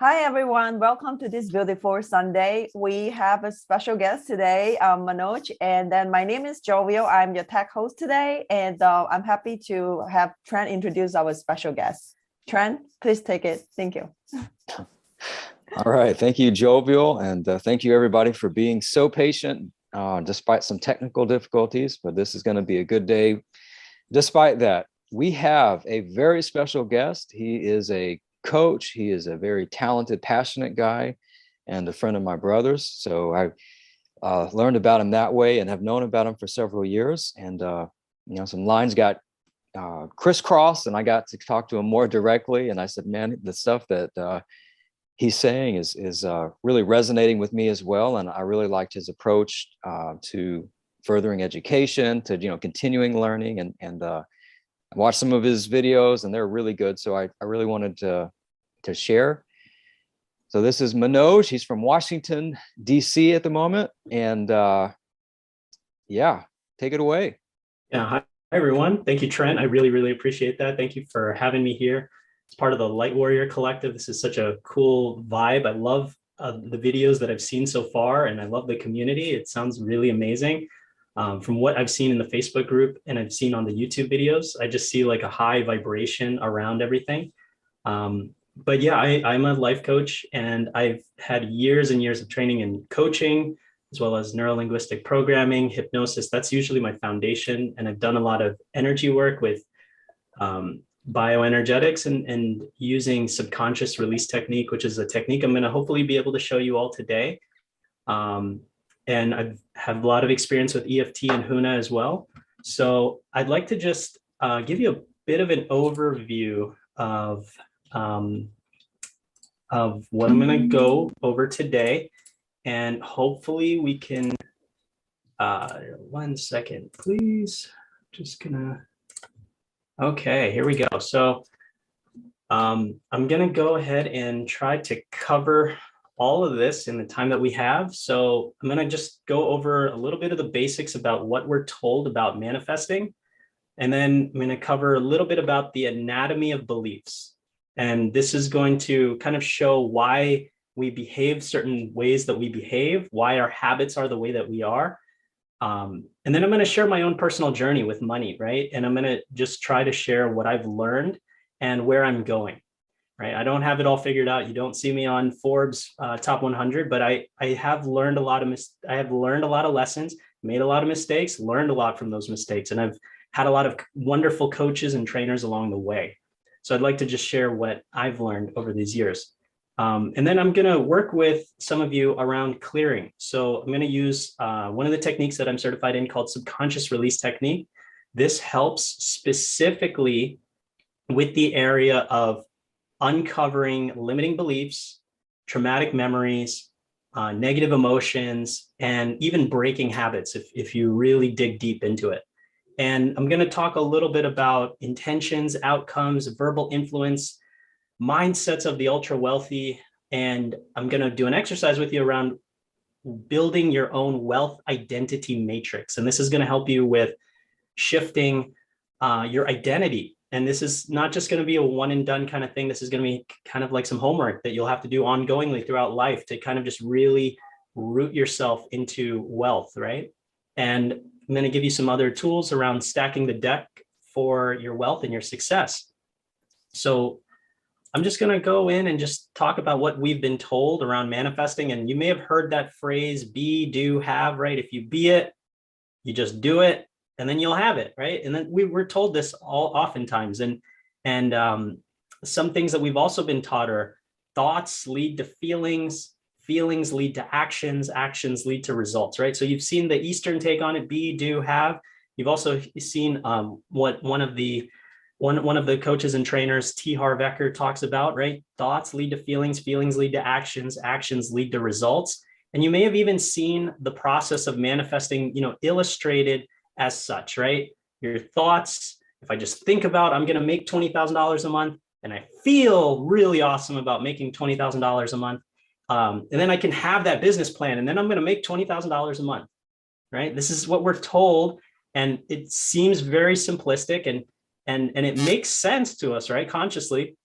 Hi, everyone. Welcome to this beautiful Sunday. We have a special guest today, Manoj, and then my name is Jovial. I'm your tech host today, and I'm happy to have Trent introduce our special guest. Trent, please take it. Thank you. All right. Thank you, Jovial, and thank you, everybody, for being so patient despite some technical difficulties, but this is going to be a good day. Despite that, we have a very special guest. He is a coach. He is a very talented, passionate guy and a friend of my brother's. So I learned about him that way and have known about him for several years. And, some lines got crisscrossed and I got to talk to him more directly. And I said, man, the stuff that he's saying is really resonating with me as well. And I really liked his approach to furthering education, to, continuing learning and I watched some of his videos and they're really good. So I really wanted to share. So this is Manoj. He's from Washington, DC at the moment. And take it away. Yeah, hi everyone. Thank you, Trent. I really, really appreciate that. Thank you for having me here. It's part of the Light Warrior Collective. This is such a cool vibe. I love the videos that I've seen so far, and I love the community. It sounds really amazing. From what I've seen in the Facebook group and I've seen on the YouTube videos, I just see like a high vibration around everything. But yeah, I'm a life coach and I've had years and years of training in coaching, as well as neurolinguistic programming, hypnosis. That's usually my foundation. And I've done a lot of energy work with bioenergetics and using subconscious release technique, which is a technique I'm going to hopefully be able to show you all today. And I've had a lot of experience with EFT and HUNA as well. So I'd like to just give you a bit of an overview of what I'm going to go over today. And hopefully we can, 1 second, please. Just gonna, okay, here we go. So I'm going to go ahead and try to cover all of this in the time that we have. So I'm going to just go over a little bit of the basics about what we're told about manifesting. And then I'm going to cover a little bit about the anatomy of beliefs. And this is going to kind of show why we behave certain ways that we behave, why our habits are the way that we are. And then I'm going to share my own personal journey with money, right? And I'm going to just try to share what I've learned and where I'm going. Right. I don't have it all figured out. You don't see me on Forbes top 100, but I have learned a lot of lessons, made a lot of mistakes, learned a lot from those mistakes. And I've had a lot of wonderful coaches and trainers along the way. So I'd like to just share what I've learned over these years. And then I'm going to work with some of you around clearing. So I'm going to use one of the techniques that I'm certified in called subconscious release technique. This helps specifically with the area of uncovering limiting beliefs, traumatic memories, negative emotions, and even breaking habits if you really dig deep into it. And I'm going to talk a little bit about intentions, outcomes, verbal influence, mindsets of the ultra wealthy. And I'm going to do an exercise with you around building your own wealth identity matrix. And this is going to help you with shifting your identity. And this is not just going to be a one and done kind of thing. This is going to be kind of like some homework that you'll have to do ongoingly throughout life to kind of just really root yourself into wealth, right? And I'm going to give you some other tools around stacking the deck for your wealth and your success. So I'm just going to go in and just talk about what we've been told around manifesting. And you may have heard that phrase, be, do, have, right? If you be it, you just do it, and then you'll have it, right? And then we're told this oftentimes. And some things that we've also been taught are thoughts lead to feelings, feelings lead to actions, actions lead to results, right? So you've seen the Eastern take on it, be, do, have. You've also seen what one of the coaches and trainers, T. Harv Eker, talks about, right? Thoughts lead to feelings, feelings lead to actions, actions lead to results. And you may have even seen the process of manifesting, illustrated as such, right? Your thoughts, if I just think about, I'm going to make $20,000 a month, and I feel really awesome about making $20,000 a month. And then I can have that business plan, and then I'm going to make $20,000 a month, right? This is what we're told. And it seems very simplistic and it makes sense to us, right? Consciously.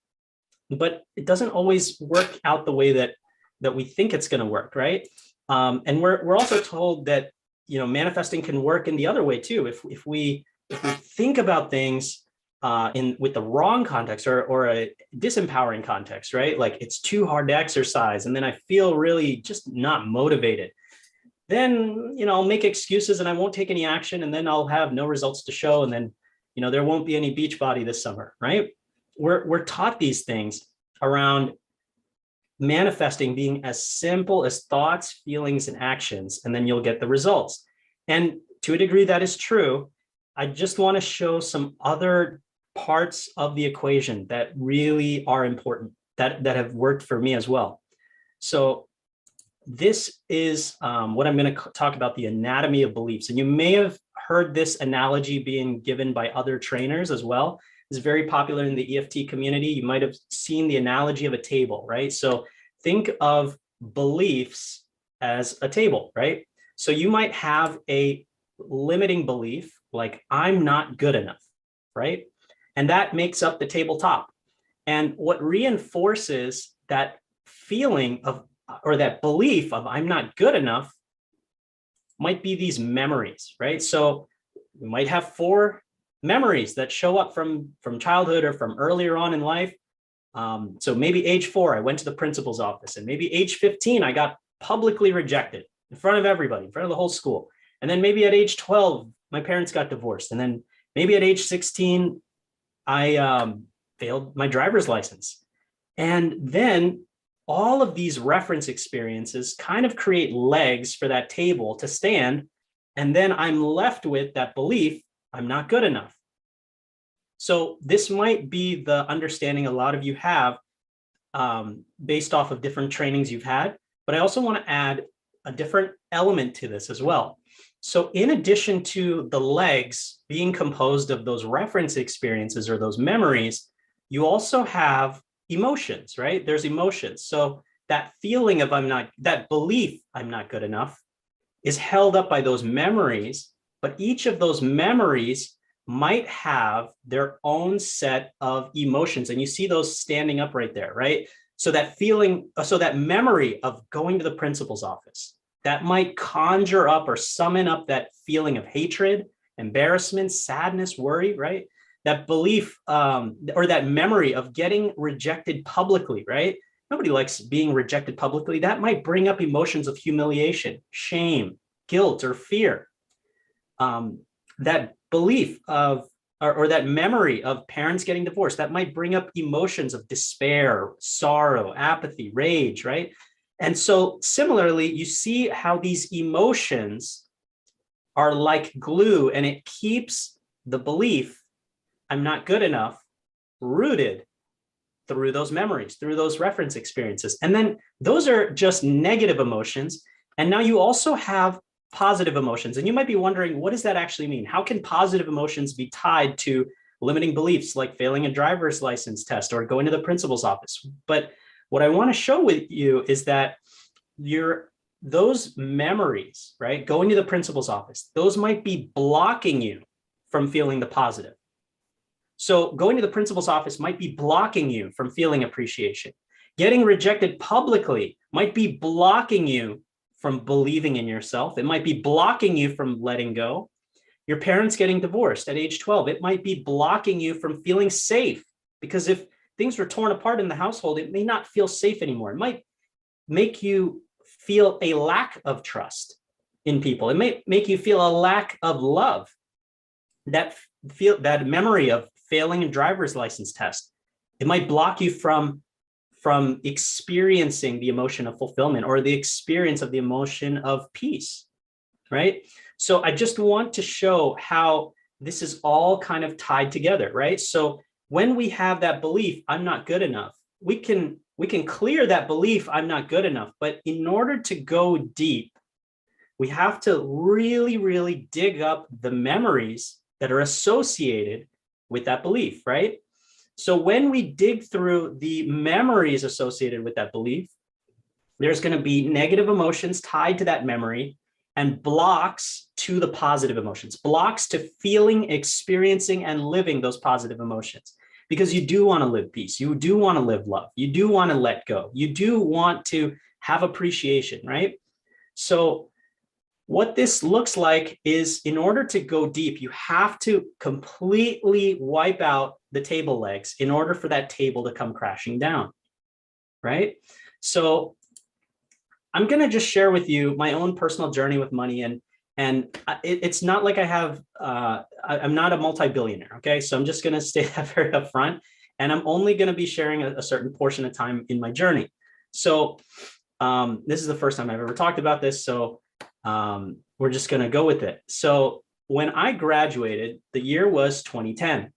but it doesn't always work out the way that we think it's going to work, right? And we're also told that, manifesting can work in the other way too. If we think about things with the wrong context or a disempowering context, right? Like it's too hard to exercise, and then I feel really just not motivated. Then, I'll make excuses and I won't take any action, and then I'll have no results to show, and then, there won't be any beach body this summer, right? We're taught these things around manifesting being as simple as thoughts, feelings, and actions, and then you'll get the results. And to a degree, that is true. I just want to show some other parts of the equation that really are important, that have worked for me as well. So this is what I'm going to talk about, the anatomy of beliefs. And you may have heard this analogy being given by other trainers as well. It's very popular in the EFT community. You might have seen the analogy of a table, right? So think of beliefs as a table, right? So you might have a limiting belief like I'm not good enough, right? And that makes up the tabletop. And what reinforces that feeling of, or that belief of I'm not good enough, might be these memories, right? So we might have 4 memories that show up from childhood or from earlier on in life. So maybe age 4, I went to the principal's office, and maybe age 15, I got publicly rejected in front of everybody, in front of the whole school. And then maybe at age 12, my parents got divorced. And then maybe at age 16, I failed my driver's license. And then all of these reference experiences kind of create legs for that table to stand. And then I'm left with that belief, I'm not good enough. So this might be the understanding a lot of you have based off of different trainings you've had. But I also want to add a different element to this as well. So in addition to the legs being composed of those reference experiences or those memories, you also have emotions, right? There's emotions. So that feeling of that belief I'm not good enough is held up by those memories, but each of those memories might have their own set of emotions. And you see those standing up right there, right? So that feeling, so that memory of going to the principal's office, that might conjure up or summon up that feeling of hatred, embarrassment, sadness, worry, right? That belief or that memory of getting rejected publicly, right? Nobody likes being rejected publicly. That might bring up emotions of humiliation, shame, guilt, or fear. That belief of, or that memory of parents getting divorced, that might bring up emotions of despair, sorrow, apathy, rage, right? And so similarly, you see how these emotions are like glue, and it keeps the belief I'm not good enough rooted through those memories, through those reference experiences. And then those are just negative emotions. And now you also have positive emotions. And you might be wondering, what does that actually mean? How can positive emotions be tied to limiting beliefs like failing a driver's license test or going to the principal's office? But what I want to show with you is that those memories, right, going to the principal's office, those might be blocking you from feeling the positive. So going to the principal's office might be blocking you from feeling appreciation. Getting rejected publicly might be blocking you from believing in yourself. It might be blocking you from letting go. Your parents getting divorced at age 12, it might be blocking you from feeling safe, because if things were torn apart in the household, it may not feel safe anymore. It might make you feel a lack of trust in people. It may make you feel a lack of love. That memory of failing a driver's license test, it might block you from experiencing the emotion of fulfillment or the experience of the emotion of peace, right? So I just want to show how this is all kind of tied together, right? So when we have that belief, I'm not good enough, we can clear that belief, I'm not good enough. But in order to go deep, we have to really, really dig up the memories that are associated with that belief, right? So when we dig through the memories associated with that belief, there's going to be negative emotions tied to that memory and blocks to the positive emotions, blocks to feeling, experiencing, and living those positive emotions. because you do want to live peace. You do want to live love. You do want to let go. You do want to have appreciation, right? So what this looks like is, in order to go deep, you have to completely wipe out the table legs in order for that table to come crashing down, right? So I'm going to just share with you my own personal journey with money. And it's not like I have, I'm not a multi-billionaire, okay? So I'm just going to stay that very upfront. And I'm only going to be sharing a certain portion of time in my journey. So this is the first time I've ever talked about this. So we're just going to go with it. So when I graduated, the year was 2010.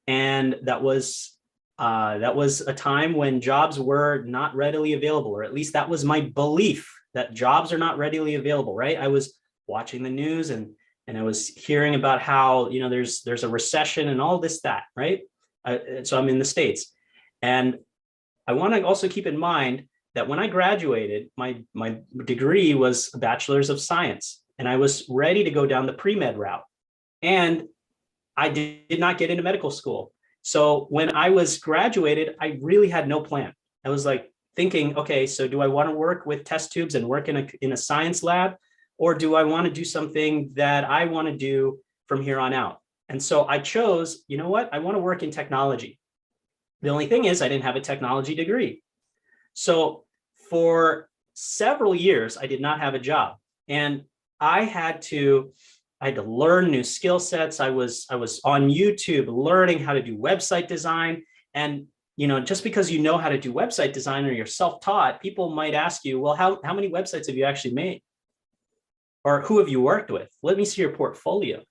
And that was a time when jobs were not readily available, or at least that was my belief, that jobs are not readily available, right? I was watching the news and I was hearing about how, you know, there's a recession and all this, that, right? So I'm in the States. And I want to also keep in mind that when I graduated, my degree was a bachelor's of science, and I was ready to go down the pre-med route. And I did not get into medical school. So when I was graduated, I really had no plan. I was like thinking, okay, so do I want to work with test tubes and work in a science lab? Or do I want to do something that I want to do from here on out? And so I chose, you know what? I want to work in technology. The only thing is I didn't have a technology degree. So for several years, I did not have a job, and I had to learn new skill sets. I was on YouTube learning how to do website design. And, you know, just because you know how to do website design or you're self-taught, people might ask you, well, how many websites have you actually made? Or who have you worked with? Let me see your portfolio.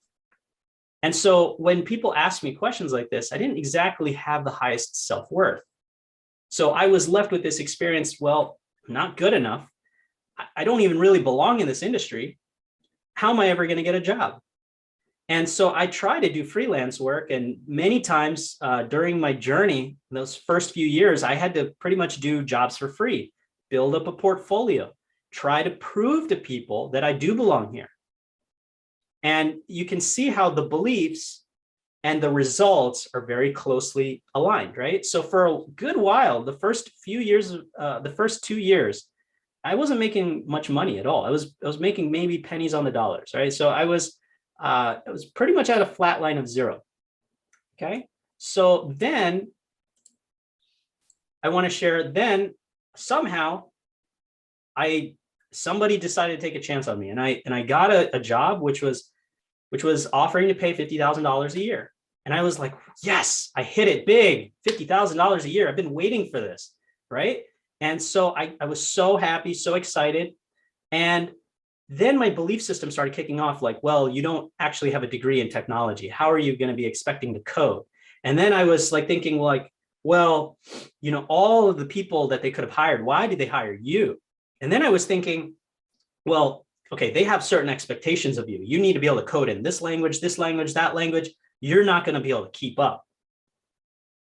And so when people ask me questions like this, I didn't exactly have the highest self-worth. So I was left with this experience, well, I'm not good enough. I don't even really belong in this industry. How am I ever going to get a job? And so I tried to do freelance work. And many times during my journey, those first few years, I had to pretty much do jobs for free, build up a portfolio, try to prove to people that I do belong here. And you can see how the beliefs and the results are very closely aligned, right? So for a good while, the first few years, the first 2 years, I wasn't making much money at all. I was making maybe pennies on the dollars, right? So I was pretty much at a flat line of zero. Okay. So then I want to share, then somehow somebody decided to take a chance on me, and I got a job which was offering to pay $50,000 a year. And I was like, yes, I hit it big, $50,000 a year. I've been waiting for this, right? And so I was so happy, so excited. And then my belief system started kicking off, like, well, you don't actually have a degree in technology. How are you going to be expecting to code? And then I was like thinking, like, well, you know, all of the people that they could have hired, why did they hire you? And then I was thinking, well, okay, they have certain expectations of you. You need to be able to code in this language, that language. You're not going to be able to keep up.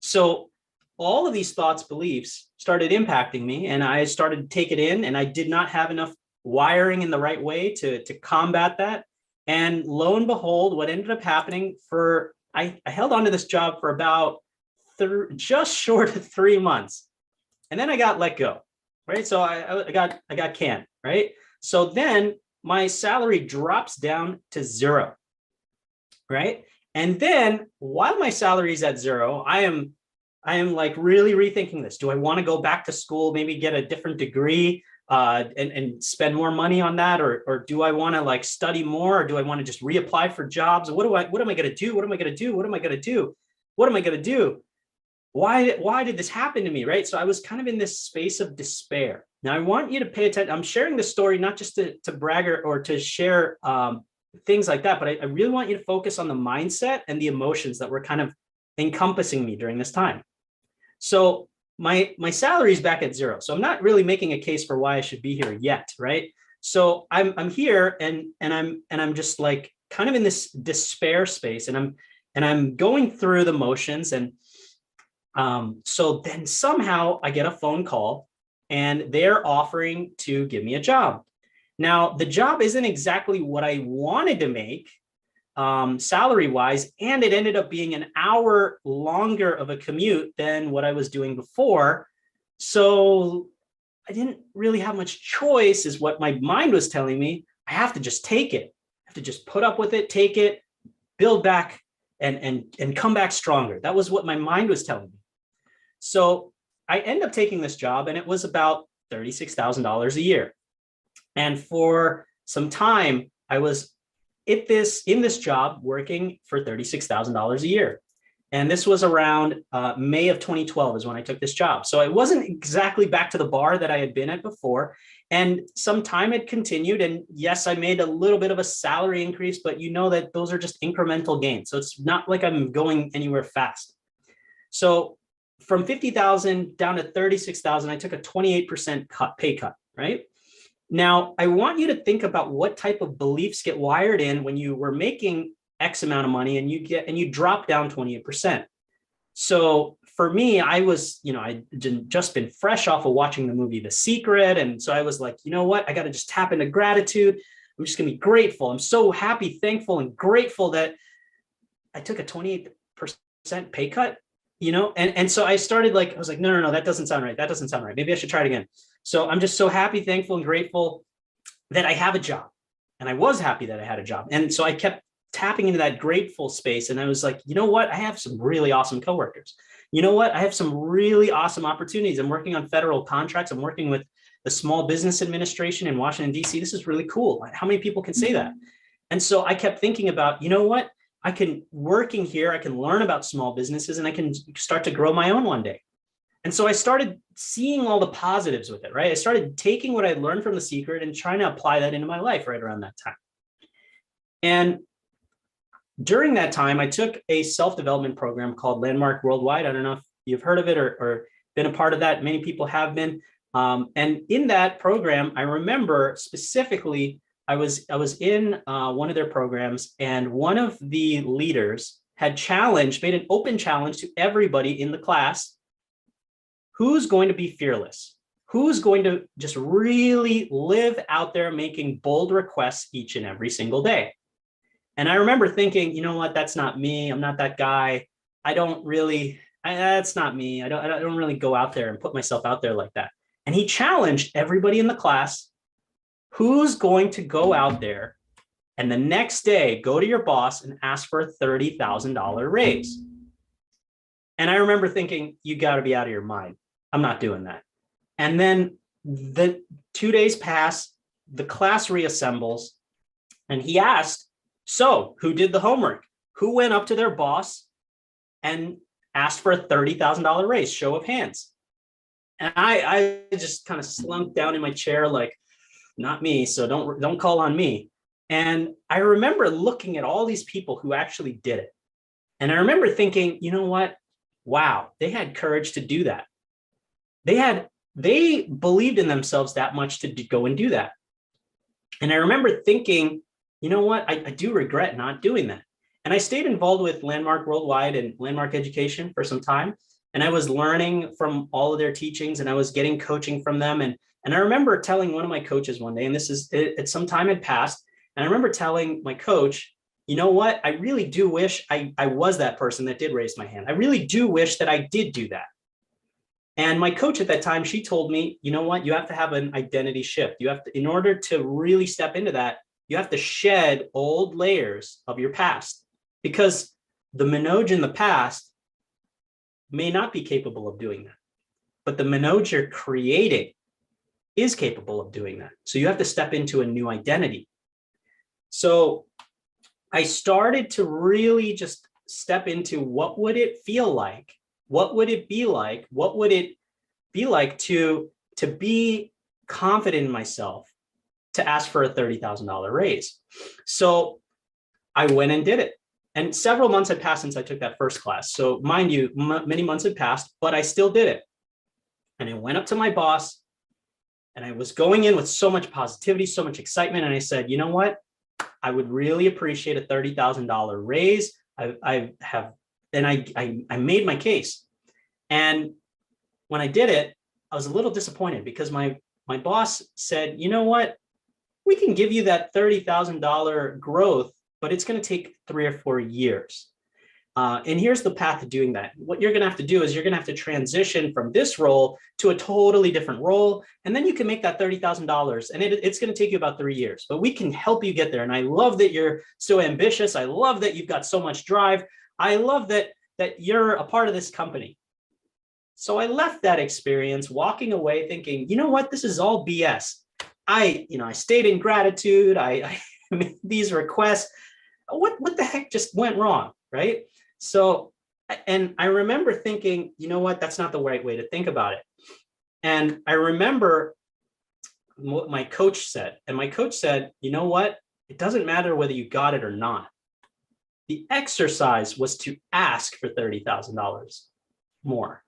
So all of these thoughts, beliefs started impacting me, and I started to take it in, and I did not have enough wiring in the right way to combat that. And lo and behold, what ended up happening, I held on to this job for about just short of 3 months. And then I got let go, right? So I got canned, right? So then my salary drops down to zero, right? And then while my salary is at zero, I am like really rethinking this. Do I want to go back to school, maybe get a different degree and spend more money on that? Or do I want to like study more? Or do I want to just reapply for jobs? What am I going to do? What am I going to do? What am I going to do? What am I going to do? Why did this happen to me, right? So I was kind of in this space of despair. Now I want you to pay attention. I'm sharing this story not just to brag or to share things like that, but I really want you to focus on the mindset and the emotions that were kind of encompassing me during this time. So my salary is back at zero. So I'm not really making a case for why I should be here yet, right? So I'm here and I'm just like kind of in this despair space, and I'm going through the motions. And so then somehow I get a phone call, and they're offering to give me a job. Now, the job isn't exactly what I wanted to make, salary wise, and it ended up being an hour longer of a commute than what I was doing before. So I didn't really have much choice, is what my mind was telling me. I have to just take it. I have to just put up with it, take it, build back, and come back stronger. That was what my mind was telling me. So I ended up taking this job, and it was about $36,000 a year. And for some time, I was in this job working for $36,000 a year. And this was around May of 2012 is when I took this job. So I wasn't exactly back to the bar that I had been at before. And some time had continued. And yes, I made a little bit of a salary increase, but you know that those are just incremental gains. So it's not like I'm going anywhere fast. So from 50,000 down to 36,000, I took a 28% pay cut, right? Now, I want you to think about what type of beliefs get wired in when you were making X amount of money and you drop down 28%. So for me, I was, I just been fresh off of watching the movie The Secret. And so I was like, you know what? I got to just tap into gratitude. I'm just going to be grateful. I'm so happy, thankful, and grateful that I took a 28% pay cut, and so I started I was like, no, that doesn't sound right. That doesn't sound right. Maybe I should try it again. So I'm just so happy, thankful, and grateful that I have a job. And I was happy that I had a job. And so I kept tapping into that grateful space. And I was like, you know what? I have some really awesome coworkers. You know what? I have some really awesome opportunities. I'm working on federal contracts. I'm working with the Small Business Administration in Washington, D.C. This is really cool. How many people can say that? And so I kept thinking about, you know what? I can working here, I can learn about small businesses, and I can start to grow my own one day. And so I started seeing all the positives with it, right? I started taking what I learned from The Secret and trying to apply that into my life right around that time. And during that time, I took a self-development program called Landmark Worldwide. I don't know if you've heard of it or been a part of that. Many people have been. And in that program, I remember specifically, I was in one of their programs, and one of the leaders had made an open challenge to everybody in the class. Who's going to be fearless? Who's going to just really live out there making bold requests each and every single day? And I remember thinking, you know what? That's not me. I'm not that guy. That's not me. I don't really go out there and put myself out there like that. And he challenged everybody in the class. Who's going to go out there and the next day go to your boss and ask for a $30,000 raise? And I remember thinking, you got to be out of your mind. I'm not doing that. And then the 2 days pass, the class reassembles, and he asked, so who did the homework? Who went up to their boss and asked for a $30,000 raise? Show of hands. And I just kind of slumped down in my chair like, not me, so don't call on me. And I remember looking at all these people who actually did it. And I remember thinking, you know what? Wow, they had courage to do that. They believed in themselves that much to go and do that. And I remember thinking, you know what? I do regret not doing that. And I stayed involved with Landmark Worldwide and Landmark Education for some time. And I was learning from all of their teachings, and I was getting coaching from them. And I remember telling one of my coaches one day, and this is some time had passed. And I remember telling my coach, you know what? I really do wish I was that person that did raise my hand. I really do wish that I did do that. And my coach at that time, she told me, you know what? You have to have an identity shift. You have to, in order to really step into that, you have to shed old layers of your past, because the Manoj in the past may not be capable of doing that, but the Manoj you're creating is capable of doing that. So you have to step into a new identity. So I started to really just step into what would it feel like? What would it be like? What would it be like to be confident in myself, to ask for a $30,000 raise? So I went and did it. And several months had passed since I took that first class. So mind you, many months had passed, but I still did it. And I went up to my boss, and I was going in with so much positivity, so much excitement. And I said, you know what? I would really appreciate a $30,000 raise. I made my case. And when I did it, I was a little disappointed because my boss said, you know what? We can give you that $30,000 growth but it's going to take 3 or 4 years. And here's the path to doing that. What you're going to have to do is you're going to have to transition from this role to a totally different role. And then you can make that $30,000. And it's going to take you about 3 years, but we can help you get there. And I love that you're so ambitious. I love that you've got so much drive. I love that you're a part of this company. So I left that experience walking away thinking, you know what, this is all BS. I stayed in gratitude. I made these requests. What the heck just went wrong, right? So, and I remember thinking, you know what, that's not the right way to think about it. And I remember what my coach said, and my coach said, you know what, it doesn't matter whether you got it or not. The exercise was to ask for $30,000 more.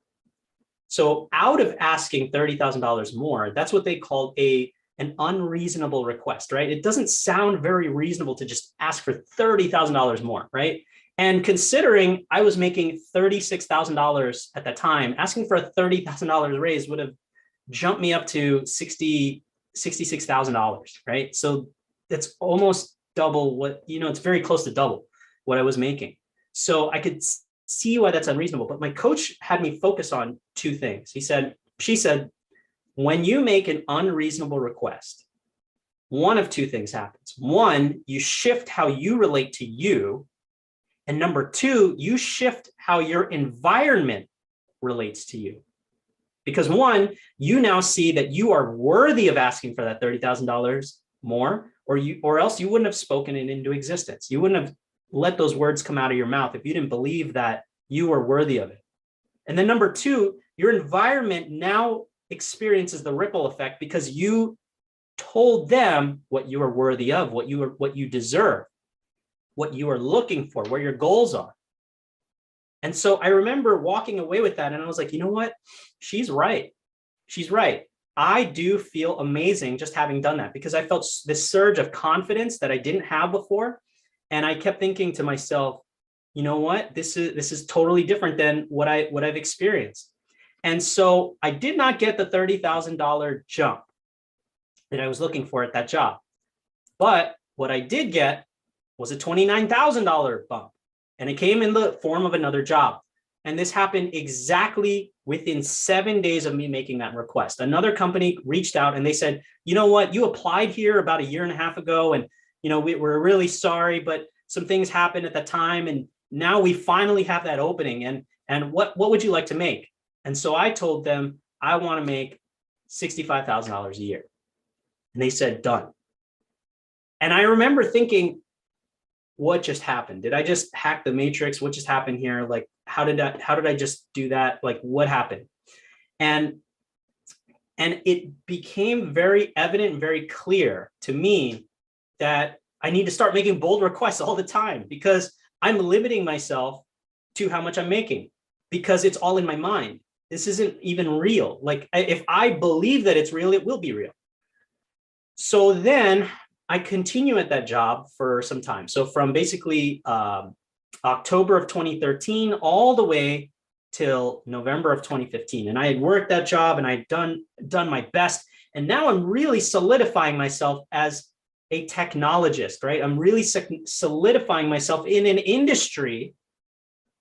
So out of asking $30,000 more, that's what they called an unreasonable request, right? It doesn't sound very reasonable to just ask for $30,000 more, right? And considering I was making $36,000 at that time, asking for a $30,000 raise would have jumped me up to $66,000, right? So that's almost double what, it's very close to double what I was making. So I could see why that's unreasonable, but my coach had me focus on 2 things. She said, when you make an unreasonable request, one of 2 things happens. 1, you shift how you relate to you. And number 2, you shift how your environment relates to you. Because 1, you now see that you are worthy of asking for that $30,000 more, or else you wouldn't have spoken it into existence. You wouldn't have let those words come out of your mouth if you didn't believe that you were worthy of it. And then number 2, your environment now experiences the ripple effect because you told them what you are worthy of, what you deserve, what you are looking for, where your goals are. And so I remember walking away with that and I was like, you know what? She's right. She's right. I do feel amazing just having done that because I felt this surge of confidence that I didn't have before. And I kept thinking to myself, you know what? This is totally different than what I've experienced. And so I did not get the $30,000 jump that I was looking for at that job. But what I did get was a $29,000 bump. And it came in the form of another job. And this happened exactly within 7 days of me making that request. Another company reached out and they said, you know what, you applied here about 1.5 years ago. And, we're really sorry, but some things happened at the time. And now we finally have that opening. And what would you like to make? And so I told them, I want to make $65,000 a year. And they said, done. And I remember thinking, what just happened? Did I just hack the matrix? What just happened here? Like, how did I just do that? Like, what happened? And it became very evident and very clear to me that I need to start making bold requests all the time because I'm limiting myself to how much I'm making because it's all in my mind. This isn't even real. Like, if I believe that it's real, it will be real. So then I continue at that job for some time. So from basically October of 2013 all the way till November of 2015. And I had worked that job and I'd done my best. And now I'm really solidifying myself as a technologist, right? I'm really solidifying myself in an industry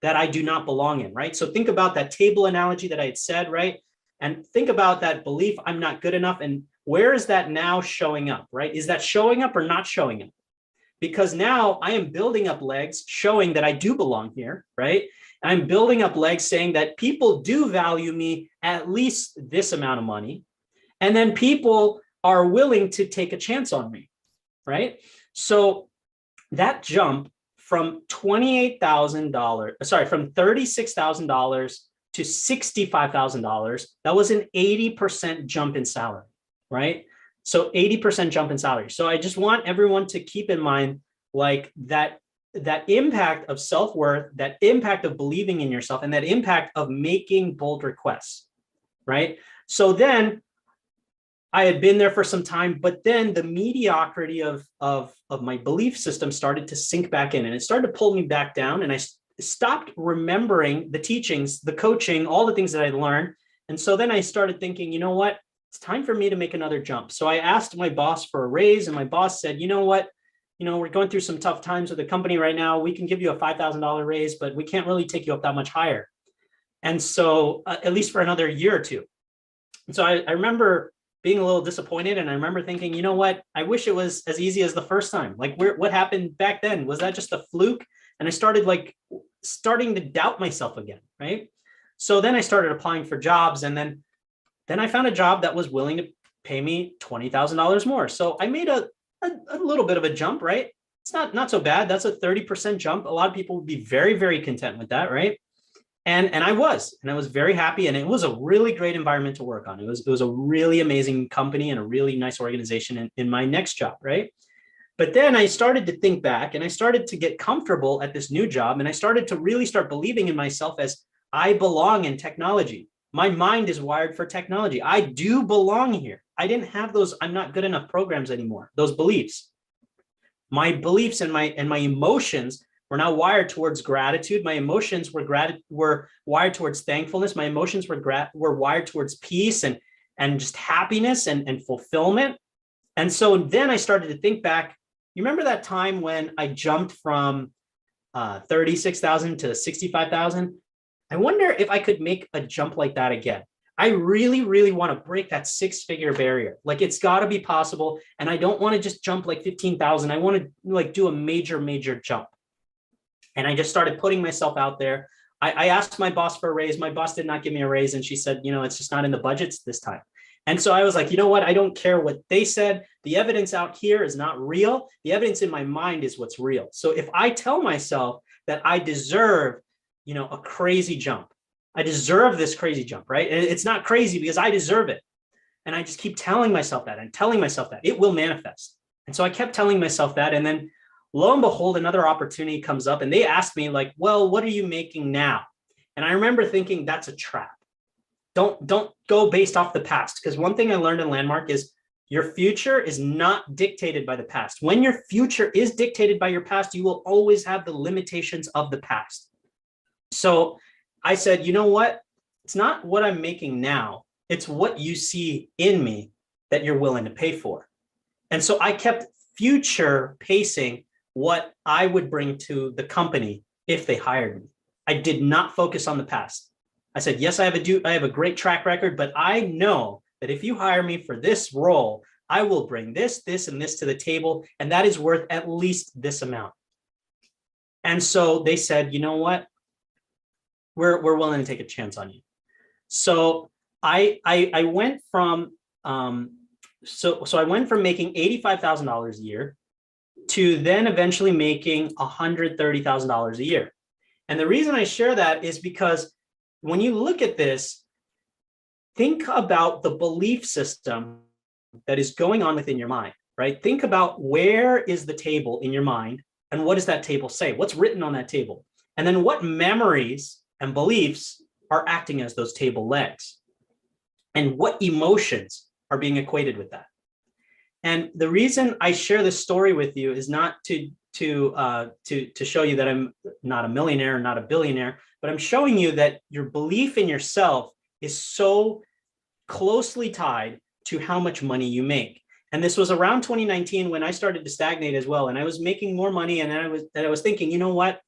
that I do not belong in, right? So think about that table analogy that I had said, right? And think about that belief, I'm not good enough. And where is that now showing up, right? Is that showing up or not showing up? Because now I am building up legs showing that I do belong here, right? I'm building up legs saying that people do value me at least this amount of money. And then people are willing to take a chance on me, right? So that jump from $36,000 to $65,000, that was an 80% jump in salary, right? So 80% jump in salary. So I just want everyone to keep in mind like that impact of self-worth, that impact of believing in yourself, and that impact of making bold requests, right? So then I had been there for some time, but then the mediocrity of my belief system started to sink back in and it started to pull me back down. And I stopped remembering the teachings, the coaching, all the things that I learned. And so then I started thinking, you know what, it's time for me to make another jump. So I asked my boss for a raise and my boss said, you know what, we're going through some tough times with the company right now. We can give you a $5,000 raise, but we can't really take you up that much higher. And so at least for another year or two. And so I remember being a little disappointed. And I remember thinking, you know what? I wish it was as easy as the first time. Like what happened back then? Was that just a fluke? And I started starting to doubt myself again, right? So then I started applying for jobs. And then I found a job that was willing to pay me $20,000 more. So I made a little bit of a jump, right? It's not so bad. That's a 30% jump. A lot of people would be very, very content with that, right? And I was very happy, and it was a really great environment to work on. It was a really amazing company and a really nice organization in my next job, right? But then I started to think back, and I started to get comfortable at this new job, and I started to really start believing in myself as I belong in technology. My mind is wired for technology. I do belong here. I didn't have those I'm not good enough programs anymore, those beliefs. My beliefs and my emotions were now wired towards gratitude. My emotions were wired towards thankfulness. My emotions were wired towards peace and just happiness and fulfillment. And so then I started to think back. You remember that time when I jumped from 36,000 to 65,000? I wonder if I could make a jump like that again. I really, really want to break that 6-figure barrier. Like, it's got to be possible. And I don't want to just jump like 15,000. I want to do a major, major jump. And I just started putting myself out there. I asked my boss for a raise. My boss did not give me a raise. And she said, it's just not in the budgets this time. And so I was like, you know what? I don't care what they said. The evidence out here is not real. The evidence in my mind is what's real. So if I tell myself that I deserve, a crazy jump, I deserve this crazy jump, right? And it's not crazy because I deserve it. And I just keep telling myself that and telling myself that it will manifest. And so I kept telling myself that. And then lo and behold, another opportunity comes up, and they asked me like, well, what are you making now? And I remember thinking, that's a trap. Don't go based off the past. Because one thing I learned in Landmark is your future is not dictated by the past. When your future is dictated by your past, you will always have the limitations of the past. So I said, you know what? It's not what I'm making now. It's what you see in me that you're willing to pay for. And so I kept future pacing what I would bring to the company if they hired me. I did not focus on the past. I said, yes, I have a great track record, but I know that if you hire me for this role, I will bring this, and this to the table, and that is worth at least this amount. And so they said, you know what? We're willing to take a chance on you. So I went from so I went from making $85,000 a year to then eventually making $130,000 a year. And the reason I share that is because when you look at this, think about the belief system that is going on within your mind, right? Think about where is the table in your mind, and what does that table say? What's written on that table? And then what memories and beliefs are acting as those table legs? And what emotions are being equated with that? And the reason I share this story with you is not to show you that I'm not a millionaire, not a billionaire, but I'm showing you that your belief in yourself is so closely tied to how much money you make. And this was around 2019 when I started to stagnate as well. And I was making more money, and I was thinking, you know what?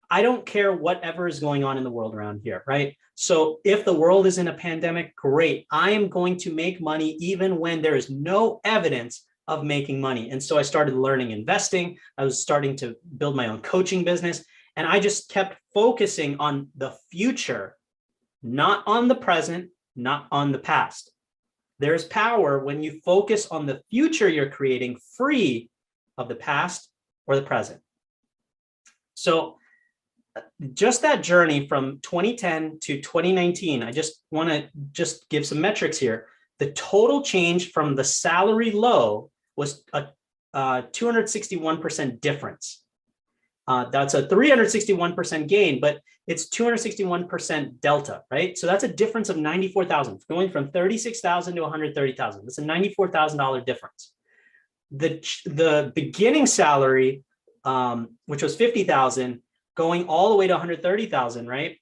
I don't care whatever is going on in the world around here, right? So if the world is in a pandemic, great. I am going to make money even when there is no evidence of making money. And so I started learning investing. I was starting to build my own coaching business. And I just kept focusing on the future, not on the present, not on the past. There's power when you focus on the future you're creating, free of the past or the present. So just that journey from 2010 to 2019, I just want to just give some metrics here. The total change from the salary low was a 261% difference. That's a 361% gain, but it's 261% delta, right? So that's a difference of 94,000, going from 36,000 to 130,000. That's a $94,000 difference. The beginning salary, which was 50,000, going all the way to 130,000, right?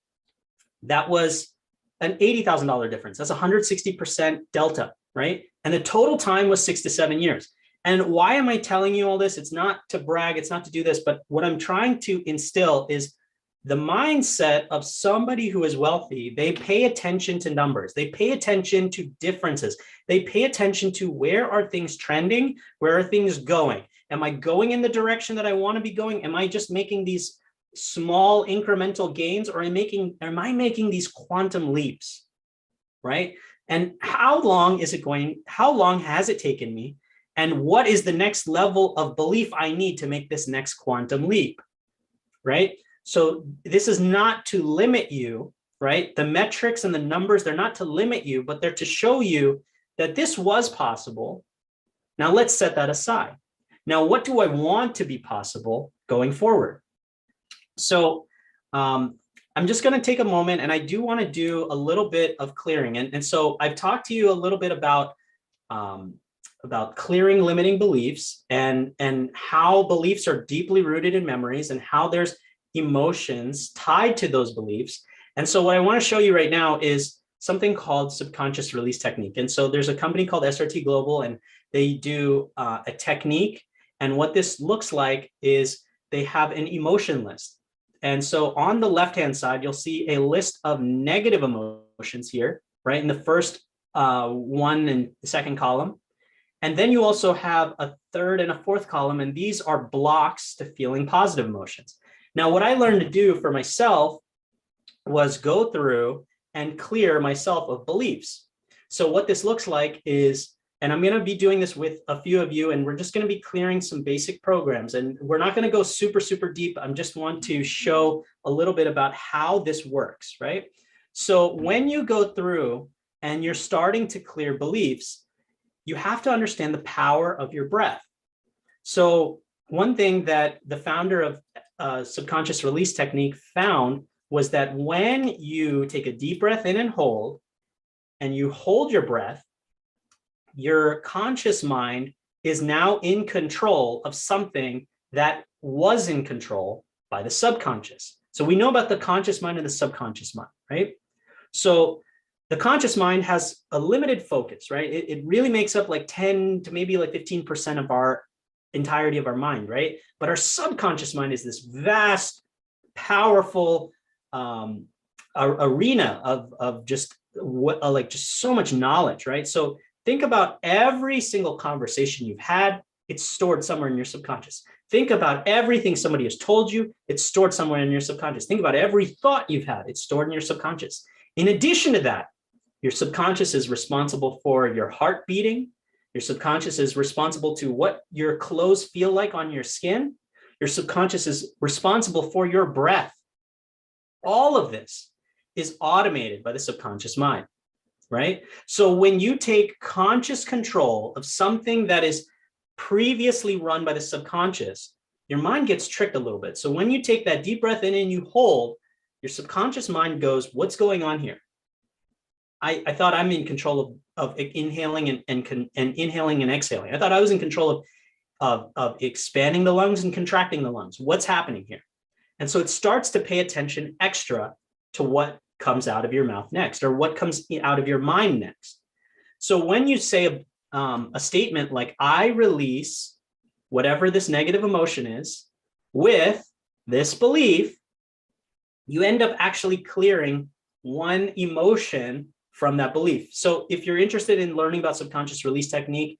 That was an $80,000 difference. That's 160% delta, right? And the total time was 6 to 7 years. And why am I telling you all this? It's not to brag, it's not to do this, but what I'm trying to instill is the mindset of somebody who is wealthy. They pay attention to numbers. They pay attention to differences. They pay attention to where are things trending? Where are things going? Am I going in the direction that I want to be going? Am I just making these small incremental gains, or am I making these quantum leaps, right? And how long is it going? How long has it taken me? And what is the next level of belief I need to make this next quantum leap, right? So this is not to limit you, right? The metrics and the numbers, they're not to limit you, but they're to show you that this was possible. Now let's set that aside. Now, what do I want to be possible going forward? So I'm just going to take a moment, and I do want to do a little bit of clearing. And so I've talked to you a little bit about clearing limiting beliefs and how beliefs are deeply rooted in memories and how there's emotions tied to those beliefs. And so what I want to show you right now is something called subconscious release technique. And so there's a company called SRT Global, and they do a technique. And what this looks like is they have an emotion list. And so on the left-hand side, you'll see a list of negative emotions here, right? In the first one and the second column. And then you also have a third and a fourth column, and these are blocks to feeling positive emotions. Now, what I learned to do for myself was go through and clear myself of beliefs. So what this looks like is, and I'm going to be doing this with a few of you, and we're just going to be clearing some basic programs, and we're not going to go super, super deep. I just want to show a little bit about how this works, right? So when you go through and you're starting to clear beliefs, you have to understand the power of your breath. So one thing that the founder of subconscious release technique found was that when you take a deep breath in and you hold your breath, your conscious mind is now in control of something that was in control by the subconscious. So we know about the conscious mind and the subconscious mind, right? So the conscious mind has a limited focus, right? It really makes up like 10 to maybe like 15% of our entirety of our mind, right? But our subconscious mind is this vast, powerful arena of just like just so much knowledge, right? So think about every single conversation you've had, it's stored somewhere in your subconscious. Think about everything somebody has told you, it's stored somewhere in your subconscious. Think about every thought you've had, it's stored in your subconscious. In addition to that, your subconscious is responsible for your heart beating. Your subconscious is responsible to what your clothes feel like on your skin. Your subconscious is responsible for your breath. All of this is automated by the subconscious mind, right? So when you take conscious control of something that is previously run by the subconscious, your mind gets tricked a little bit. So when you take that deep breath in and you hold, your subconscious mind goes, what's going on here? I thought I'm in control of inhaling and inhaling and exhaling. I thought I was in control of expanding the lungs and contracting the lungs. What's happening here? And so it starts to pay attention extra to what comes out of your mouth next, or what comes out of your mind next. So when you say a statement like, I release whatever this negative emotion is with this belief, you end up actually clearing one emotion from that belief. So if you're interested in learning about subconscious release technique,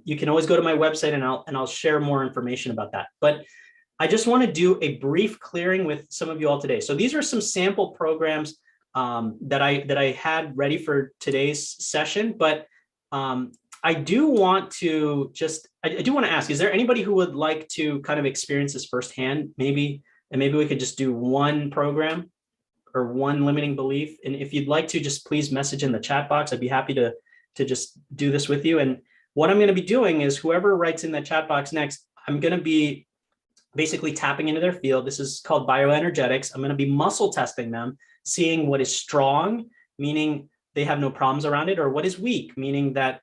you can always go to my website and I'll share more information about that. But I just want to do a brief clearing with some of you all today. So these are some sample programs that I had ready for today's session. But I do want to ask, is there anybody who would like to kind of experience this firsthand? Maybe we could just do one program or one limiting belief. And if you'd like to, just please message in the chat box. I'd be happy to just do this with you. And what I'm going to be doing is whoever writes in the chat box next, I'm going to be basically tapping into their field. This is called bioenergetics. I'm going to be muscle testing them, seeing what is strong, meaning they have no problems around it, or what is weak, meaning that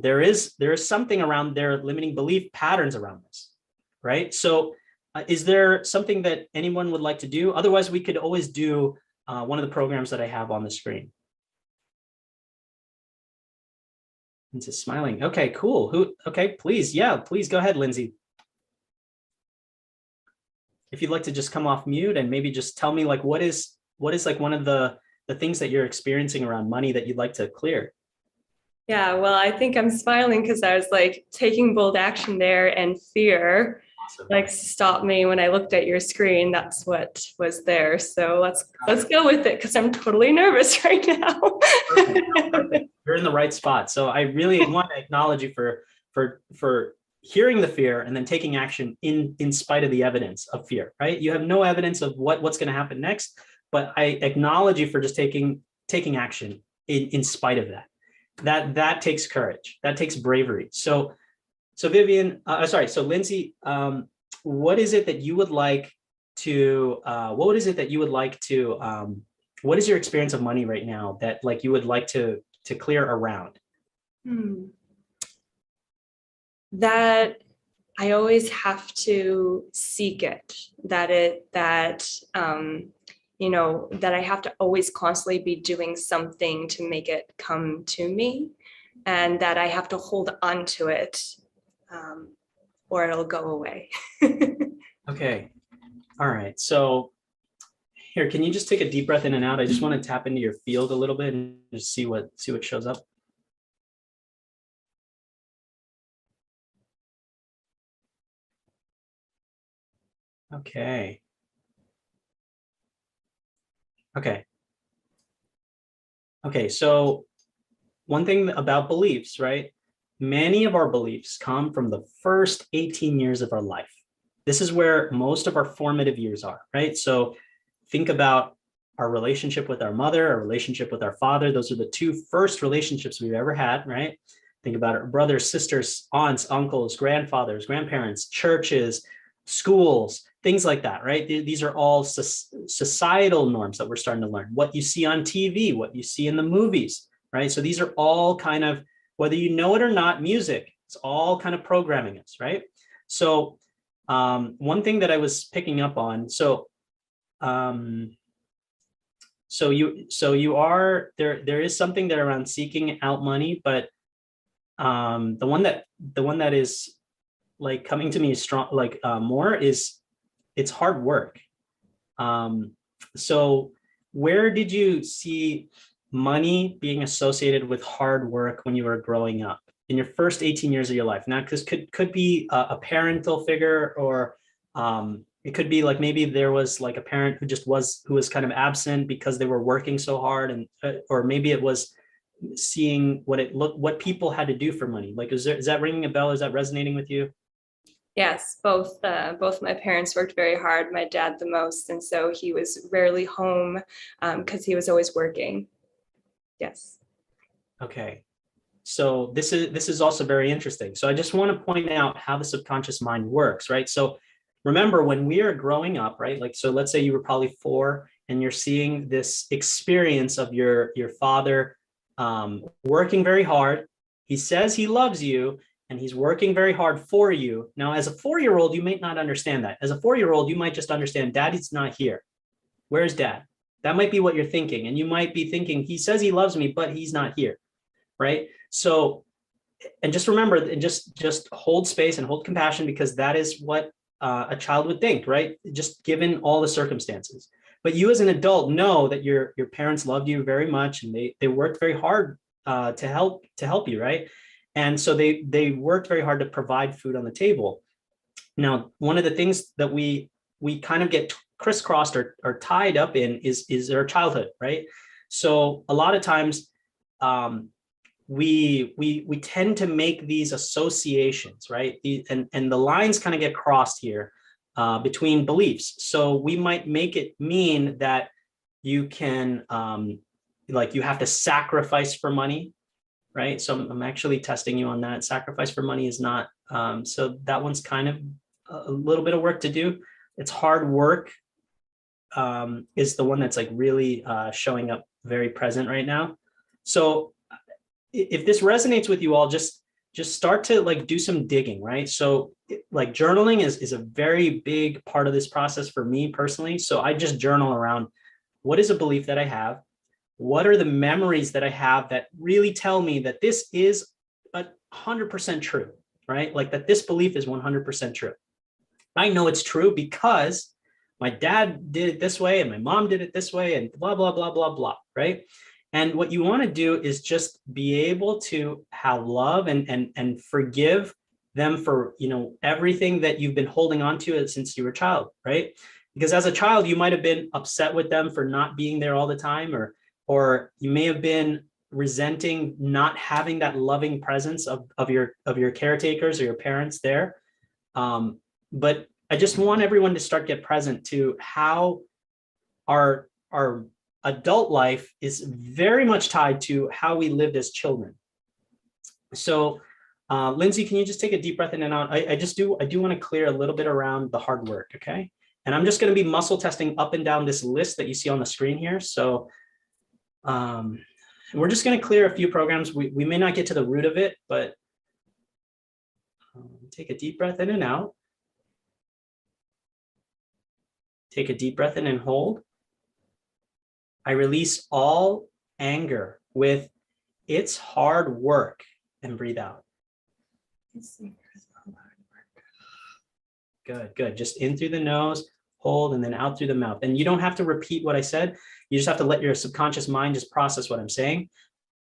there is something around their limiting belief patterns around this, right? So is there something that anyone would like to do? Otherwise, we could always do one of the programs that I have on the screen. into smiling. Okay, cool. Okay, please. Yeah, please go ahead, Lindsay. If you'd like to just come off mute and maybe just tell me like, what is like one of the things that you're experiencing around money that you'd like to clear? Yeah, well, I think I'm smiling because I was like taking bold action there, and fear Awesome. like stopped me when I looked at your screen. That's what was there. So let's go with it because I'm totally nervous right now. Perfect. You're in the right spot. So I really want to acknowledge you for hearing the fear and then taking action in spite of the evidence of fear, right? You have no evidence of what's going to happen next, but I acknowledge you for just taking action in spite of that. That takes courage. That takes bravery. So Vivian, so Lindsay, what is it that you would like to, what is your experience of money right now that like you would like to clear around? That I always have to seek it, that I have to always constantly be doing something to make it come to me, and that I have to hold on to it, or it'll go away. Okay. All right. So here, can you just take a deep breath in and out? I just want to tap into your field a little bit and just see what shows up. Okay. Okay, so one thing about beliefs, right? Many of our beliefs come from the first 18 years of our life. This is where most of our formative years are, right? So think about our relationship with our mother, our relationship with our father. Those are the two first relationships we've ever had, right? Think about our brothers, sisters, aunts, uncles, grandfathers, grandparents, churches, schools, things like that, right? These are all societal norms that we're starting to learn. What you see on TV, what you see in the movies, right? So these are all kind of, whether you know it or not, music, it's all kind of programming us, right? So one thing that I was picking up on, you are, there is something there around seeking out money, but the one that is like coming to me strong, like more is, it's hard work. So where did you see money being associated with hard work when you were growing up in your first 18 years of your life? Now, because could be a parental figure, or it could be like maybe there was like a parent who was kind of absent because they were working so hard, and or maybe it was seeing what people had to do for money. Like, is that ringing a bell? Is that resonating with you? Yes, both my parents worked very hard, my dad the most, and so he was rarely home because he was always working. Yes. Okay. So this is also very interesting. So I just want to point out how the subconscious mind works, right? So remember, when we are growing up, right? Like, so let's say you were probably 4 and you're seeing this experience of your father working very hard. He says he loves you and he's working very hard for you. Now, as a 4-year-old, you might not understand that. As a 4-year-old, you might just understand Daddy's not here. Where's Dad? That might be what you're thinking. And you might be thinking, he says he loves me, but he's not here, right? So, and just remember, and just hold space and hold compassion, because that is what a child would think, right? Just given all the circumstances. But you as an adult know that your parents loved you very much, and they worked very hard to help you, right? And so they worked very hard to provide food on the table. Now, one of the things that we kind of get crisscrossed or tied up in is our childhood, right? So a lot of times we tend to make these associations, right? And the lines kind of get crossed here between beliefs. So we might make it mean that you can, like, you have to sacrifice for money, right? So I'm actually testing you on that. Sacrifice for money is not, so that one's kind of a little bit of work to do. It's hard work is the one that's like really showing up very present right now. So if this resonates with you all, just start to like do some digging, right? So like journaling is a very big part of this process for me personally. So I just journal around, what is a belief that I have? What are the memories that I have that really tell me that this is 100% true, right? Like that this belief is 100% true. I know it's true because my dad did it this way and my mom did it this way and blah, blah, blah, blah, blah, right? And what you want to do is just be able to have love and forgive them for, you know, everything that you've been holding on to since you were a child, right? Because as a child, you might have been upset with them for not being there all the time, or you may have been resenting not having that loving presence of your caretakers or your parents there. But I just want everyone to start get present to how our adult life is very much tied to how we lived as children. So Lindsay, can you just take a deep breath in and out? I do want to clear a little bit around the hard work, okay? And I'm just going to be muscle testing up and down this list that you see on the screen here. So we're just going to clear a few programs. We may not get to the root of it, but take a deep breath in and out. Take a deep breath in and hold. I release all anger with it's hard work and breathe out. Good, good. Just in through the nose, hold, and then out through the mouth. And you don't have to repeat what I said. You just have to let your subconscious mind just process what I'm saying.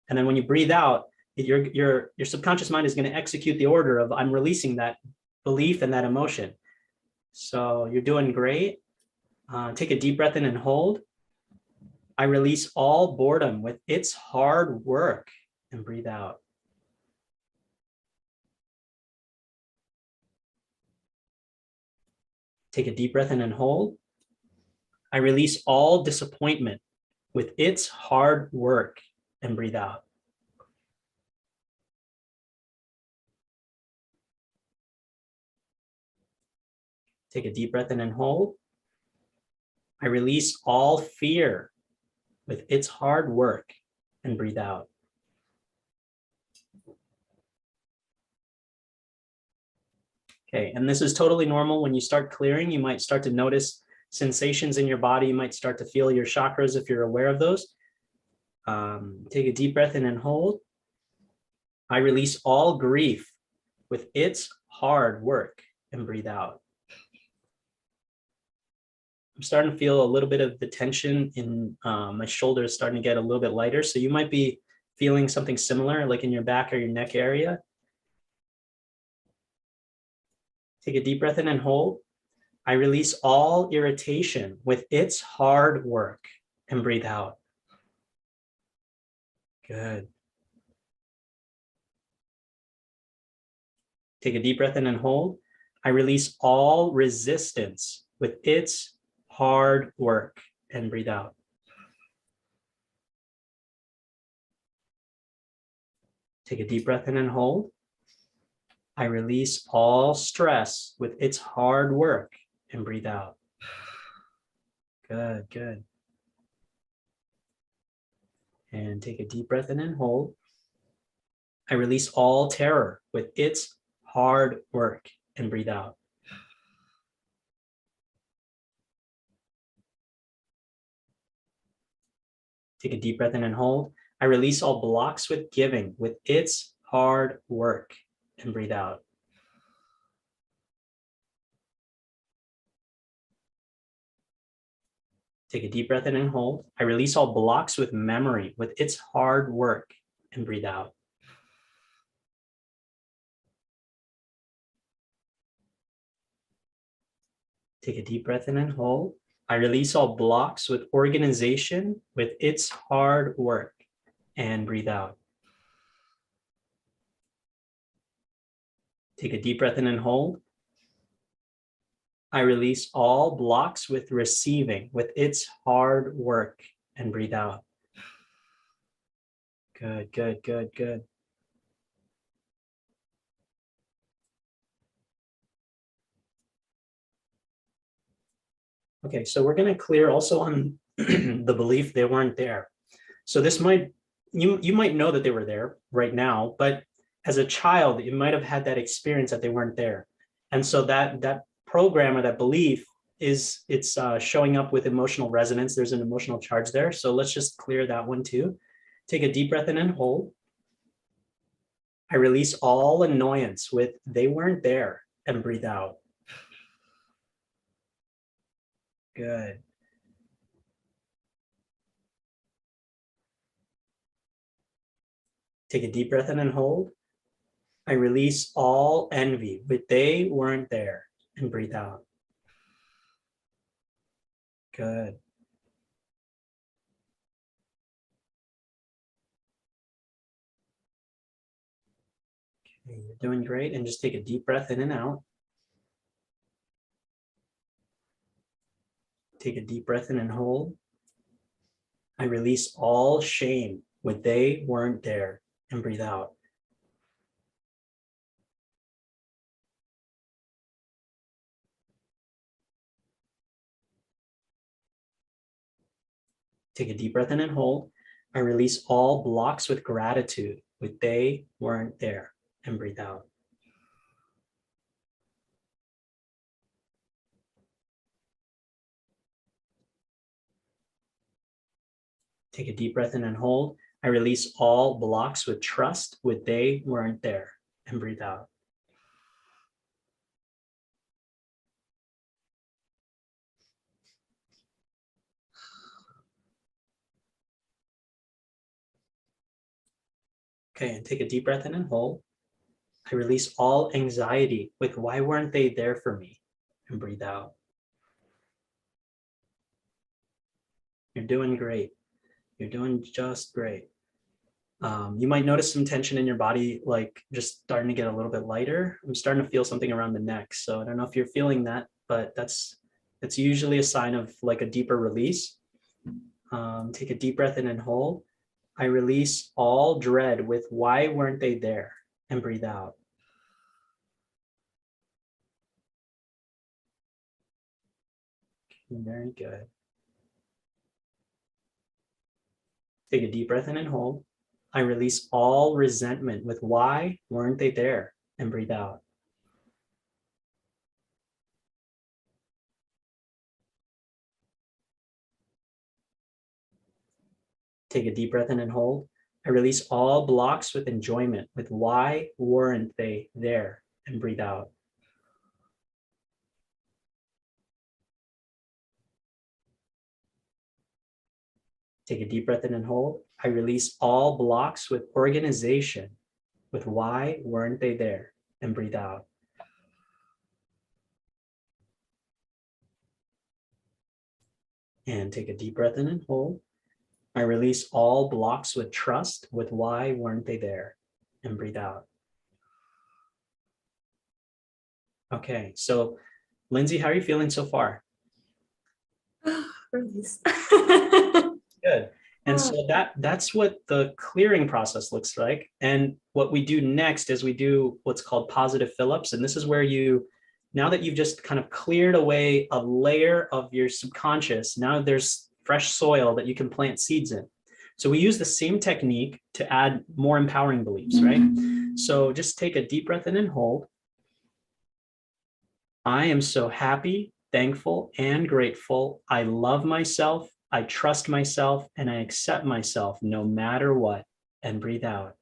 And then when you breathe out, your subconscious mind is going to execute the order of I'm releasing that belief and that emotion. So you're doing great. Take a deep breath in and hold. I release all boredom with it's hard work and breathe out. Take a deep breath in and hold. I release all disappointment with it's hard work and breathe out. Take a deep breath in and hold. I release all fear with it's hard work and breathe out. Okay, and this is totally normal. When you start clearing, you might start to notice sensations in your body. You might start to feel your chakras if you're aware of those. Take a deep breath in and hold. I release all grief with it's hard work and breathe out. I'm starting to feel a little bit of the tension in my shoulders starting to get a little bit lighter. So you might be feeling something similar, like in your back or your neck area. Take a deep breath in and hold. I release all irritation with it's hard work and breathe out. Good. Take a deep breath in and hold. I release all resistance with it's hard work and breathe out. Take a deep breath in and hold. I release all stress with it's hard work and breathe out. Good, good. And take a deep breath in and hold. I release all terror with it's hard work and breathe out. Take a deep breath in and hold. I release all blocks with giving with it's hard work and breathe out. Take a deep breath in and hold. I release all blocks with memory with it's hard work and breathe out. Take a deep breath in and hold. I release all blocks with organization with it's hard work and breathe out. Take a deep breath in and hold. I release all blocks with receiving with it's hard work and breathe out. Good, good, good, good. Okay, so we're going to clear also on the belief they weren't there. So this might, you might know that they were there right now, but as a child, you might have had that experience that they weren't there. And so that program or that belief it's showing up with emotional resonance. There's an emotional charge there. So let's just clear that one too. Take a deep breath in and hold. I release all annoyance with they weren't there, and breathe out. Good. Take a deep breath in and hold. I release all envy with they weren't there, and breathe out. Good. Okay, you're doing great. And just take a deep breath in and out. Take a deep breath in and hold. I release all shame with they weren't there, and breathe out. Take a deep breath in and hold. I release all blocks with gratitude with they weren't there, and breathe out. Take a deep breath in and hold. I release all blocks with trust with they weren't there, and breathe out. Okay, and take a deep breath in and hold. I release all anxiety with why weren't they there for me, and breathe out. You're doing great. You're doing just great. You might notice some tension in your body, like just starting to get a little bit lighter. I'm starting to feel something around the neck. So I don't know if you're feeling that, but that's usually a sign of like a deeper release. Take a deep breath in and hold. I release all dread with why weren't they there, and breathe out. Very good. Take a deep breath in and hold. I release all resentment with why weren't they there, and breathe out. Take a deep breath in and hold. I release all blocks with enjoyment with why weren't they there, and breathe out. Take a deep breath in and hold. I release all blocks with organization with why weren't they there, and breathe out. And take a deep breath in and hold. I release all blocks with trust with why weren't they there, and breathe out. Okay, so Lindsay, how are you feeling so far? Release. Good. And so that's what the clearing process looks like. And what we do next is we do what's called positive fill-ups. And this is where you, now that you've just kind of cleared away a layer of your subconscious, now there's fresh soil that you can plant seeds in. So we use the same technique to add more empowering beliefs, right? So just take a deep breath in and hold. I am so happy, thankful, and grateful. I love myself. I trust myself, and I accept myself no matter what, and breathe out.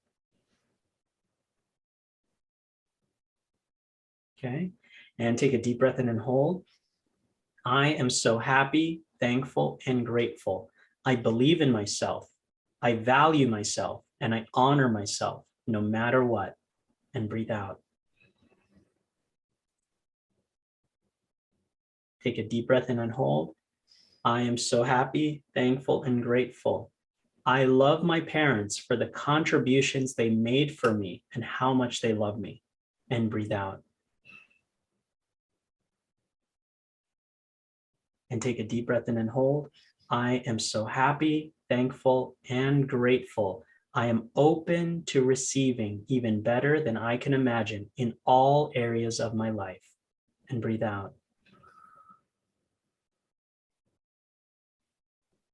Okay, and take a deep breath in and hold. I am so happy, thankful, and grateful. I believe in myself. I value myself, and I honor myself no matter what, and breathe out. Take a deep breath in and hold. I am so happy, thankful, and grateful. I love my parents for the contributions they made for me and how much they love me, and breathe out. And take a deep breath in and hold. I am so happy, thankful, and grateful. I am open to receiving even better than I can imagine in all areas of my life, and breathe out.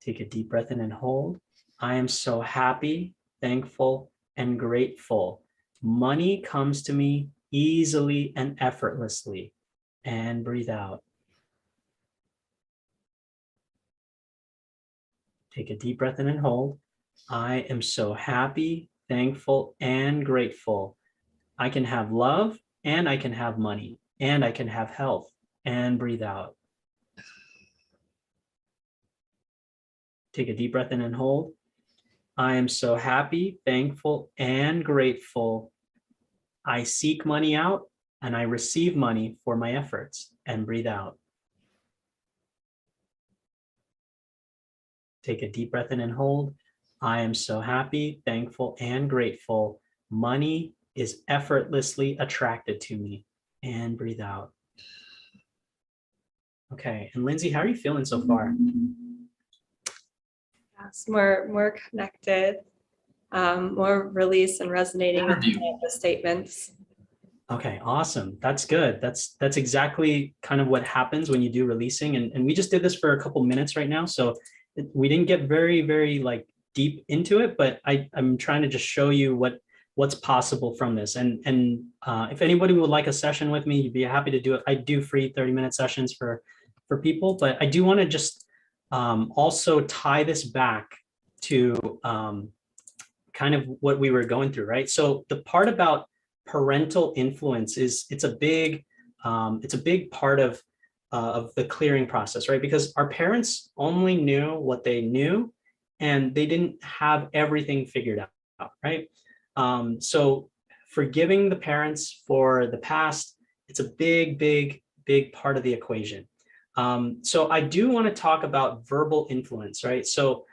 Take a deep breath in and hold. I am so happy, thankful, and grateful. Money comes to me easily and effortlessly, and breathe out. Take a deep breath in and hold. I am so happy, thankful, and grateful. I can have love, and I can have money, and I can have health. And breathe out. Take a deep breath in and hold. I am so happy, thankful, and grateful. I seek money out and I receive money for my efforts. And breathe out. Take a deep breath in and hold. I am so happy, thankful, and grateful. Money is effortlessly attracted to me. And breathe out. Okay, and Lindsay, how are you feeling so far? Yes, more connected, more release and resonating with the statements. Okay, awesome. That's good. That's exactly kind of what happens when you do releasing. And we just did this for a couple minutes right now. So we didn't get very like deep into it, but I'm trying to just show you what's possible from this. And if anybody would like a session with me, you'd be happy to do it. I do free 30-minute sessions for people, but I do want to just also tie this back to kind of what we were going through, right? So the part about parental influence is it's a big part of the clearing process, right? Because our parents only knew what they knew, and they didn't have everything figured out, right? So forgiving the parents for the past, it's a big part of the equation. So I do want to talk about verbal influence, right? So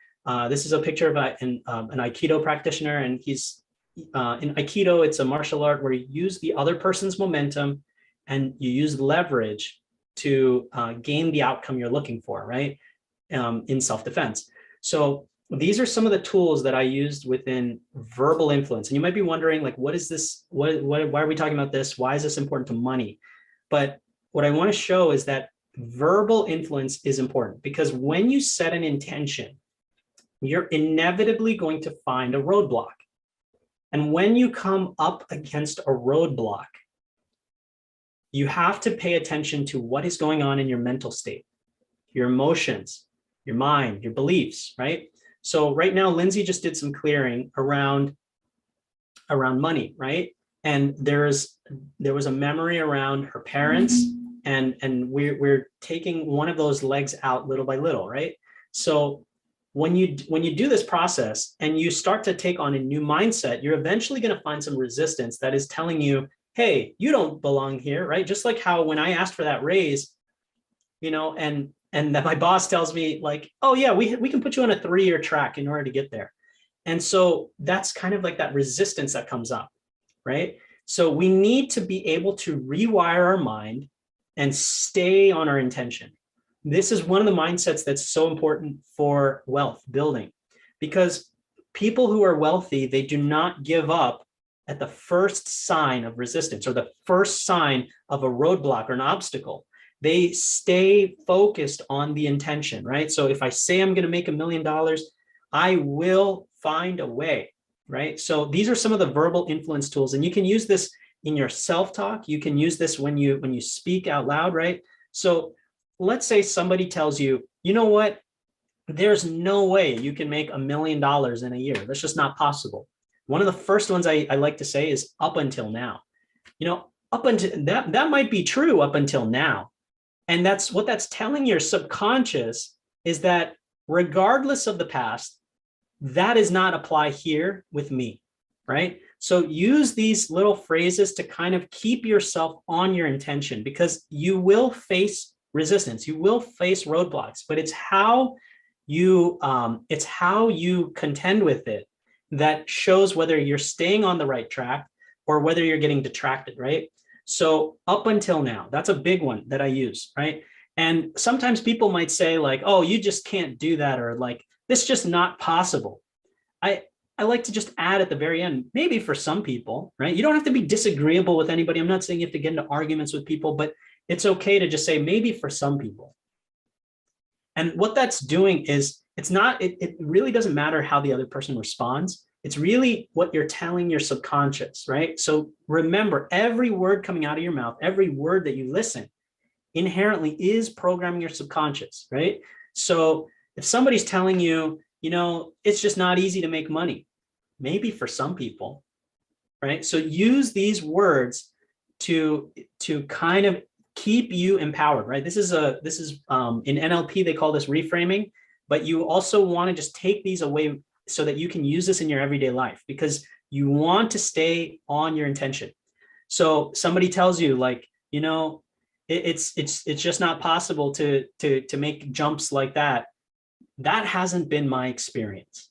this is a picture of an Aikido practitioner, and he's in Aikido, it's a martial art where you use the other person's momentum and you use leverage to gain the outcome you're looking for, right? In self-defense. So these are some of the tools that I used within verbal influence. And you might be wondering, like, what is this? Why are we talking about this? Why is this important to money? But what I want to show is that verbal influence is important, because when you set an intention, you're inevitably going to find a roadblock. And when you come up against a roadblock, you have to pay attention to what is going on in your mental state, your emotions, your mind, your beliefs, right? So right now, Lindsay just did some clearing around money, right? And there was a memory around her parents, and we're taking one of those legs out little by little, right? So when you do this process and you start to take on a new mindset, you're eventually going to find some resistance that is telling you, hey, you don't belong here, right? Just like how when I asked for that raise, and that my boss tells me like, oh yeah, we can put you on a 3-year track in order to get there. And so that's kind of like that resistance that comes up, right? So we need to be able to rewire our mind and stay on our intention. This is one of the mindsets that's so important for wealth building, because people who are wealthy, they do not give up at the first sign of resistance or the first sign of a roadblock or an obstacle. They stay focused on the intention, right? So if I say I'm going to make $1 million, I will find a way, right? So these are some of the verbal influence tools, and you can use this in your self-talk. You can use this when you speak out loud, right? So let's say somebody tells you, you know what, there's no way you can make $1 million in a year. That's just not possible. One of the first ones I like to say is up until now. Up until that might be true up until now. And that's what that's telling your subconscious, is that regardless of the past, that does not apply here with me, right? So use these little phrases to kind of keep yourself on your intention, because you will face resistance, you will face roadblocks, but it's how you contend with it that shows whether you're staying on the right track or whether you're getting detracted, right? So up until now, that's a big one that I use, right? And sometimes people might say like, oh, you just can't do that, or like, this is just not possible. I like to just add at the very end, maybe for some people, right? You don't have to be disagreeable with anybody. I'm not saying you have to get into arguments with people, but it's okay to just say maybe for some people. And what that's doing is it really doesn't matter how the other person responds. It's really what you're telling your subconscious, right? So remember, every word coming out of your mouth, every word that you listen inherently is programming your subconscious, right? So if somebody's telling you, it's just not easy to make money, maybe for some people, right? So use these words to kind of keep you empowered, right? This is in NLP, they call this reframing, but you also want to just take these away so that you can use this in your everyday life, because you want to stay on your intention. So somebody tells you, like, it's just not possible to make jumps like that. That hasn't been my experience,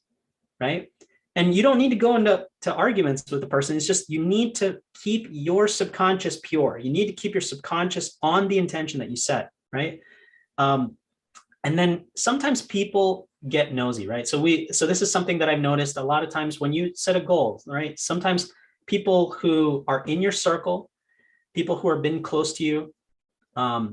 right? And you don't need to go into arguments with the person. It's just, you need to keep your subconscious pure. You need to keep your subconscious on the intention that you set, right? And then sometimes people get nosy, right? So this is something that I've noticed a lot of times when you set a goal, right? Sometimes people who are in your circle, people who have been close to you,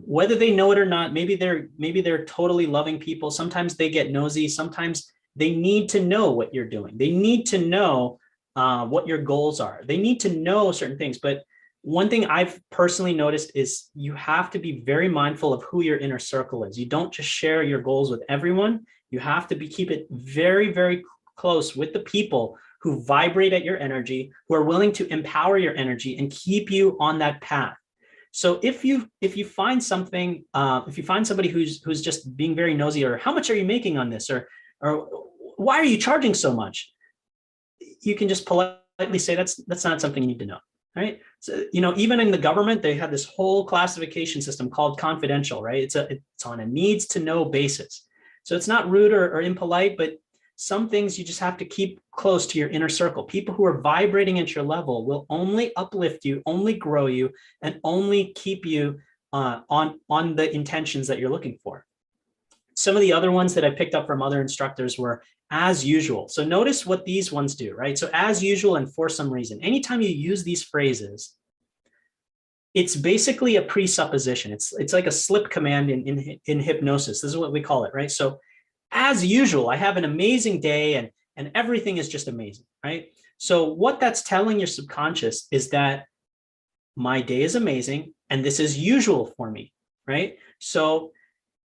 whether they know it or not, maybe they're totally loving people. Sometimes they get nosy. Sometimes they need to know what you're doing. They need to know what your goals are. They need to know certain things. But one thing I've personally noticed is you have to be very mindful of who your inner circle is. You don't just share your goals with everyone. You have to keep it very, very close with the people who vibrate at your energy, who are willing to empower your energy and keep you on that path. So if you find something, if you find somebody who's just being very nosy, or how much are you making on this, or why are you charging so much? You can just politely say that's not something you need to know, right? So, even in the government, they have this whole classification system called confidential, right? It's on a needs to know basis. So it's not rude or impolite, but some things you just have to keep close to your inner circle. People who are vibrating at your level will only uplift you, only grow you, and only keep you on the intentions that you're looking for. Some of the other ones that I picked up from other instructors were as usual. So notice what these ones do, right? So as usual and for some reason. Anytime you use these phrases, it's basically a presupposition. It's like a slip command in hypnosis. This is what we call it, right? So as usual, I have an amazing day and everything is just amazing, right? So what that's telling your subconscious is that my day is amazing and this is usual for me, right? So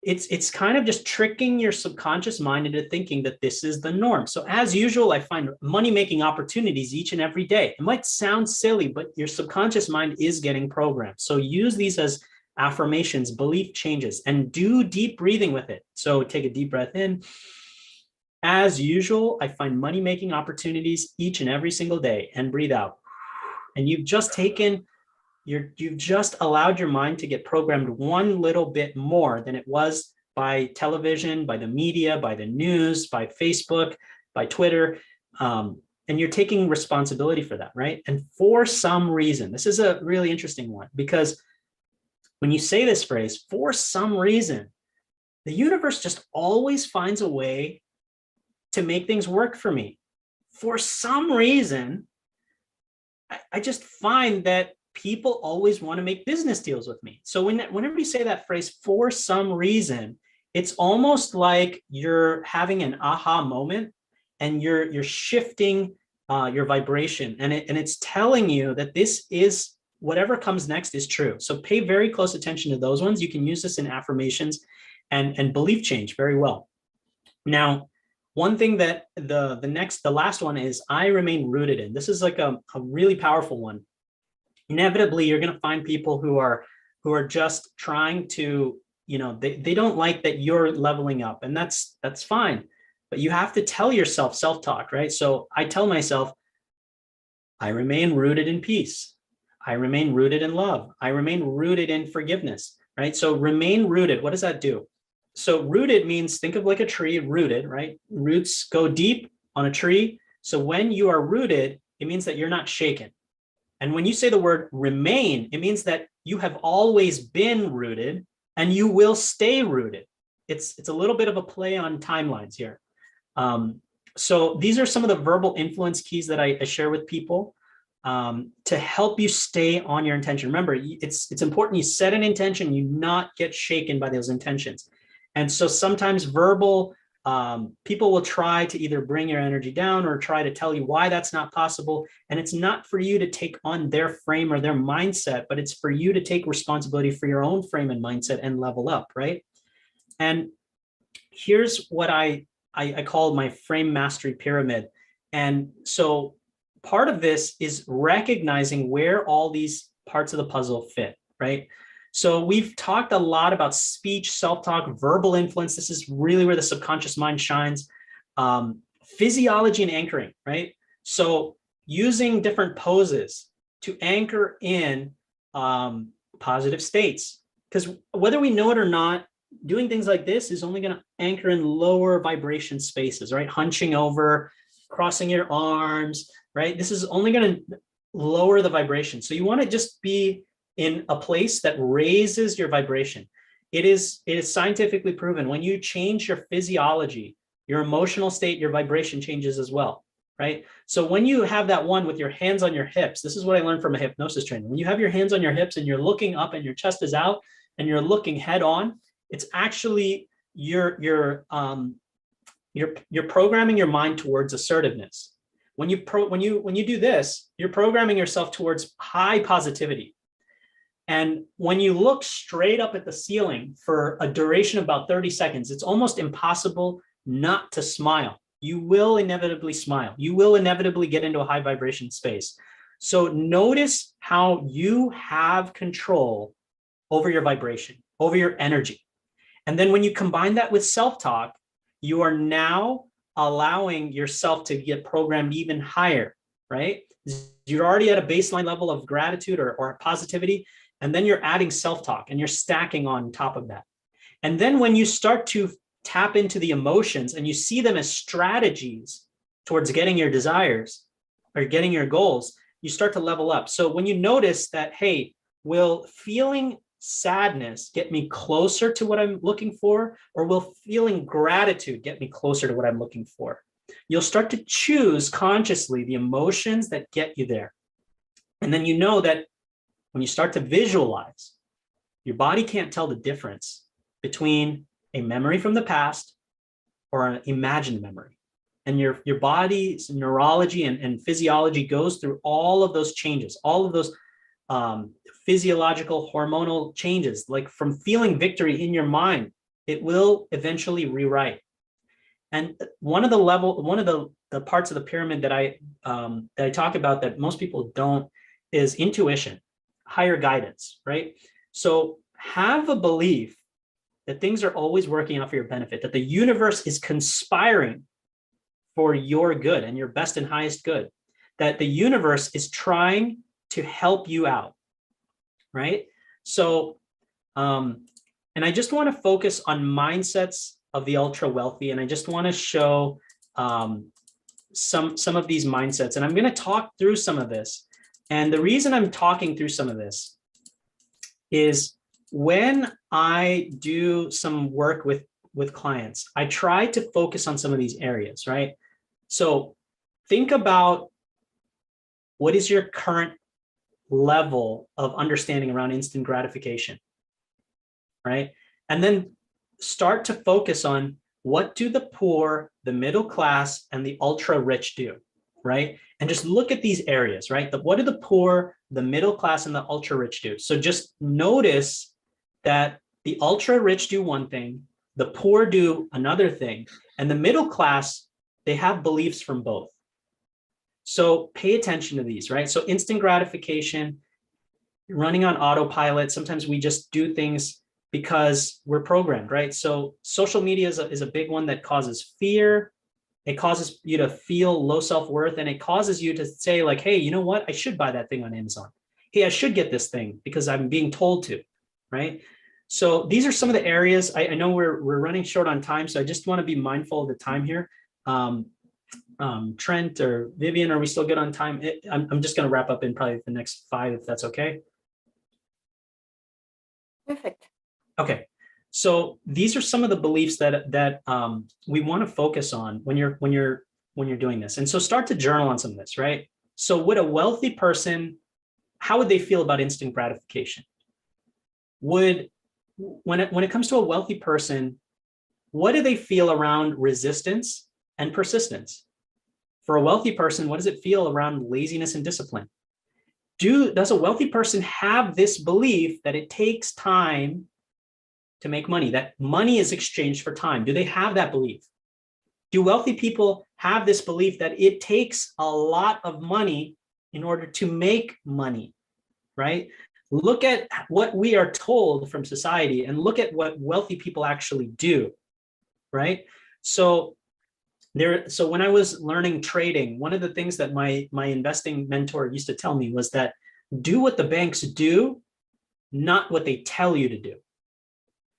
it's kind of just tricking your subconscious mind into thinking that this is the norm. So as usual, I find money-making opportunities each and every day. It might sound silly, but your subconscious mind is getting programmed. So use these as affirmations, belief changes, and do deep breathing with it. So take a deep breath in. As usual, I find money-making opportunities each and every single day, and breathe out. And you've just allowed your mind to get programmed one little bit more than it was by television, by the media, by the news, by Facebook, by Twitter. And you're taking responsibility for that, right? And for some reason, this is a really interesting one, because when you say this phrase, for some reason, the universe just always finds a way to make things work for me. For some reason, I just find that people always want to make business deals with me. So whenever you say that phrase, for some reason, it's almost like you're having an aha moment and you're shifting your vibration, and it's telling you that this is, whatever comes next is true. So pay very close attention to those ones. You can use this in affirmations and belief change very well. Now, one thing that the last one is I remain rooted in. This is like a really powerful one. Inevitably, you're going to find people who are just trying to, they don't like that you're leveling up, and that's fine. But you have to tell yourself self-talk, right? So I tell myself, I remain rooted in peace. I remain rooted in love. I remain rooted in forgiveness, right? So remain rooted. What does that do? So rooted means, think of like a tree rooted, right? Roots go deep on a tree. So when you are rooted, it means that you're not shaken. And when you say the word remain, it means that you have always been rooted and you will stay rooted. It's a little bit of a play on timelines here. So these are some of the verbal influence keys that I share with people to help you stay on your intention. Remember, it's important you set an intention, you not get shaken by those intentions. And so sometimes verbal, people will try to either bring your energy down or try to tell you why that's not possible. And it's not for you to take on their frame or their mindset, but it's for you to take responsibility for your own frame and mindset and level up, right? And here's what I call my frame mastery pyramid. And so part of this is recognizing where all these parts of the puzzle fit, right? So we've talked a lot about speech, self-talk, verbal influence. This is really where the subconscious mind shines. Physiology and anchoring, right? So using different poses to anchor in positive states, because whether we know it or not, doing things like this is only going to anchor in lower vibration spaces, right? Hunching over, crossing your arms, right? This is only going to lower the vibration. So you want to just be in a place that raises your vibration. It is scientifically proven. When you change your physiology, your emotional state, your vibration changes as well, right? So when you have that one with your hands on your hips, this is what I learned from a hypnosis trainer. When you have your hands on your hips and you're looking up and your chest is out and you're looking head on, it's actually you're programming your mind towards assertiveness. When you do this, you're programming yourself towards high positivity. And when you look straight up at the ceiling for a duration of about 30 seconds, it's almost impossible not to smile. You will inevitably smile. You will inevitably get into a high vibration space. So notice how you have control over your vibration, over your energy. And then when you combine that with self-talk, you are now allowing yourself to get programmed even higher, right? You're already at a baseline level of gratitude or positivity, and then you're adding self-talk and you're stacking on top of that. And then when you start to tap into the emotions and you see them as strategies towards getting your desires or getting your goals, you start to level up. So when you notice that, hey, will feeling sadness get me closer to what I'm looking for, or will feeling gratitude get me closer to what I'm looking for? You'll start to choose consciously the emotions that get you there. And then you know that when you start to visualize, your body can't tell the difference between a memory from the past or an imagined memory. And your body's neurology and physiology goes through all of those changes, all of those physiological hormonal changes. Like from feeling victory in your mind, it will eventually rewrite. And one of the parts of the pyramid that I talk about that most people don't is intuition, higher guidance, right? So have a belief that things are always working out for your benefit, that the universe is conspiring for your good and your best and highest good, that the universe is trying to help you out, right? So, and I just want to focus on mindsets of the ultra wealthy, and I just want to show some of these mindsets, and I'm going to talk through some of this. And the reason I'm talking through some of this is when I do some work with clients, I try to focus on some of these areas, right? So think about what is your current level of understanding around instant gratification, right? And then start to focus on what do the poor, the middle class, and the ultra rich do, right? And just look at these areas, right? What do the poor, the middle class, and the ultra rich do? So just notice that the ultra rich do one thing, the poor do another thing, and the middle class, they have beliefs from both. So pay attention to these, right? So instant gratification, running on autopilot. Sometimes we just do things because we're programmed, right? So social media is a big one that causes fear. It causes you to feel low self-worth, and it causes you to say like, hey, you know what? I should buy that thing on Amazon. Hey, I should get this thing because I'm being told to, right? So these are some of the areas. I know we're running short on time, so I just want to be mindful of the time here. Trent or Vivian, are we still good on time? I'm just going to wrap up in probably the next 5, if that's okay. Perfect. Okay. So these are some of the beliefs that we want to focus on when you're doing this. And so start to journal on some of this, right? So would a wealthy person, how would they feel about instant gratification? When it comes to a wealthy person, what do they feel around resistance and persistence? For a wealthy person, what does it feel around laziness and discipline? Does a wealthy person have this belief that it takes time to make money, that money is exchanged for time? Do they have that belief? Do wealthy people have this belief that it takes a lot of money in order to make money, right? Look at what we are told from society and look at what wealthy people actually do, right? So when I was learning trading, one of the things that my investing mentor used to tell me was that do what the banks do, not what they tell you to do.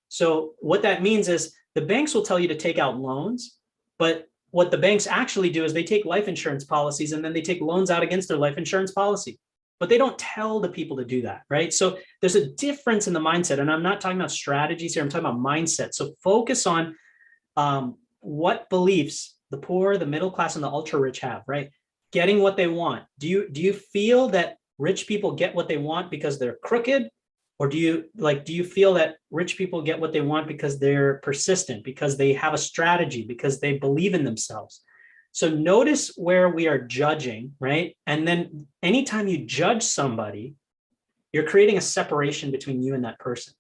So what that means is the banks will tell you to take out loans, but what the banks actually do is they take life insurance policies and then they take loans out against their life insurance policy, but they don't tell the people to do that, right? So there's a difference in the mindset, and I'm not talking about strategies here, I'm talking about mindset. So focus on what beliefs the poor, the middle class, and the ultra rich have, right? Getting what they want. Do you feel that rich people get what they want because they're crooked? Or do you feel that rich people get what they want because they're persistent, because they have a strategy, because they believe in themselves? So notice where we are judging, right? And then anytime you judge somebody, you're creating a separation between you and that person.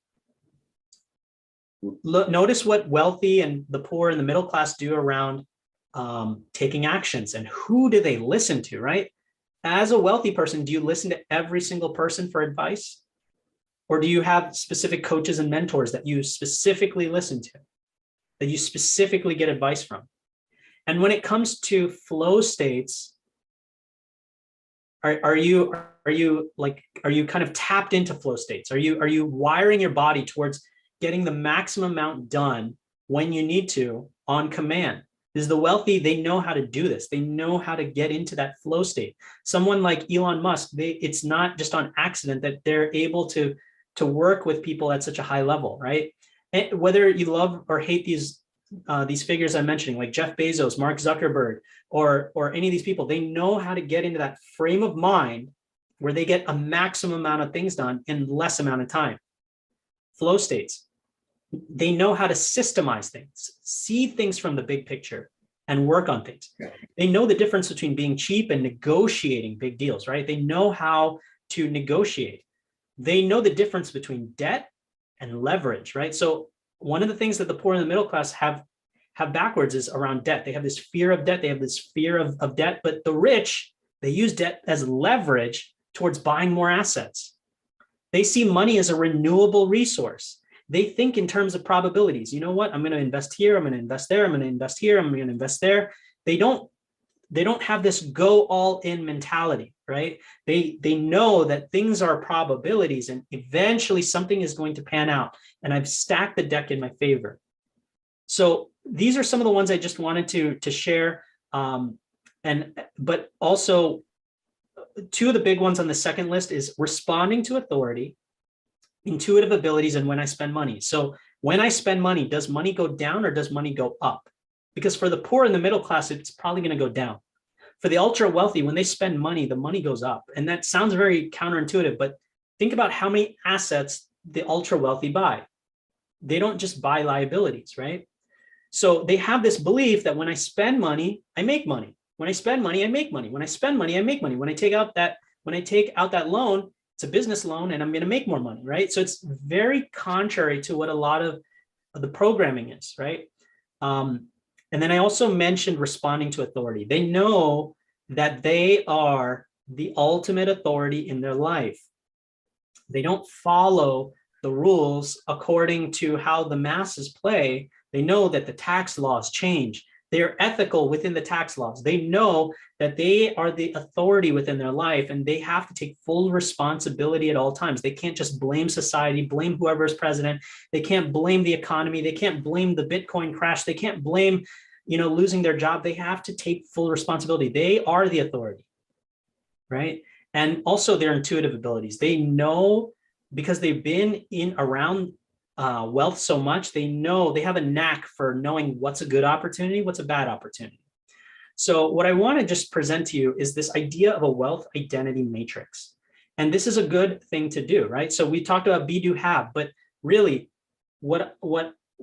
Notice what wealthy and the poor and the middle class do around taking actions, and who do they listen to, right? As a wealthy person, do you listen to every single person for advice? Or do you have specific coaches and mentors that you specifically listen to, that you specifically get advice from? And when it comes to flow states, are you kind of tapped into flow states? Are you wiring your body towards getting the maximum amount done when you need to on command? Is the wealthy, they know how to do this. They know how to get into that flow state. Someone like Elon Musk, it's not just on accident that they're able to work with people at such a high level, right? And whether you love or hate these figures I'm mentioning, like Jeff Bezos, Mark Zuckerberg, or any of these people, they know how to get into that frame of mind where they get a maximum amount of things done in less amount of time. Flow states. They know how to systemize things, see things from the big picture, and work on things. They know the difference between being cheap and negotiating big deals, right? They know how to negotiate. They know the difference between debt and leverage, right? So one of the things that the poor and the middle class have backwards is around debt. They have this fear of debt. They have this fear of debt, but the rich, they use debt as leverage towards buying more assets. They see money as a renewable resource. They think in terms of probabilities. You know what? I'm going to invest here. I'm going to invest there. I'm going to invest here. I'm going to invest there. They don't have this go all in mentality, right? They know that things are probabilities and eventually something is going to pan out. And I've stacked the deck in my favor. So these are some of the ones I just wanted to share. But also two of the big ones on the second list is responding to authority, intuitive abilities, and when I spend money. So when I spend money, does money go down or does money go up? Because for the poor and the middle class, it's probably going to go down. For the ultra wealthy, when they spend money, the money goes up. And that sounds very counterintuitive, but think about how many assets the ultra wealthy buy. They don't just buy liabilities, right? So they have this belief that when I spend money, I make money. When I spend money, I make money. When I spend money, I make money. When I take out that loan, it's a business loan and I'm going to make more money, right? So it's very contrary to what a lot of the programming is, right? And then I also mentioned responding to authority. They know that they are the ultimate authority in their life. They don't follow the rules according to how the masses play. They know that the tax laws change. They're ethical within the tax laws. They know that they are the authority within their life and they have to take full responsibility at all times. They can't just blame society, blame whoever is president. They can't blame the economy. They can't blame the Bitcoin crash. They can't blame, losing their job. They have to take full responsibility. They are the authority, right? And also their intuitive abilities. They know, because they've been around wealth so much, they know, they have a knack for knowing what's a good opportunity, what's a bad opportunity. So what I want to just present to you is this idea of a wealth identity matrix. And this is a good thing to do, right? So we talked about be, do, have, but really what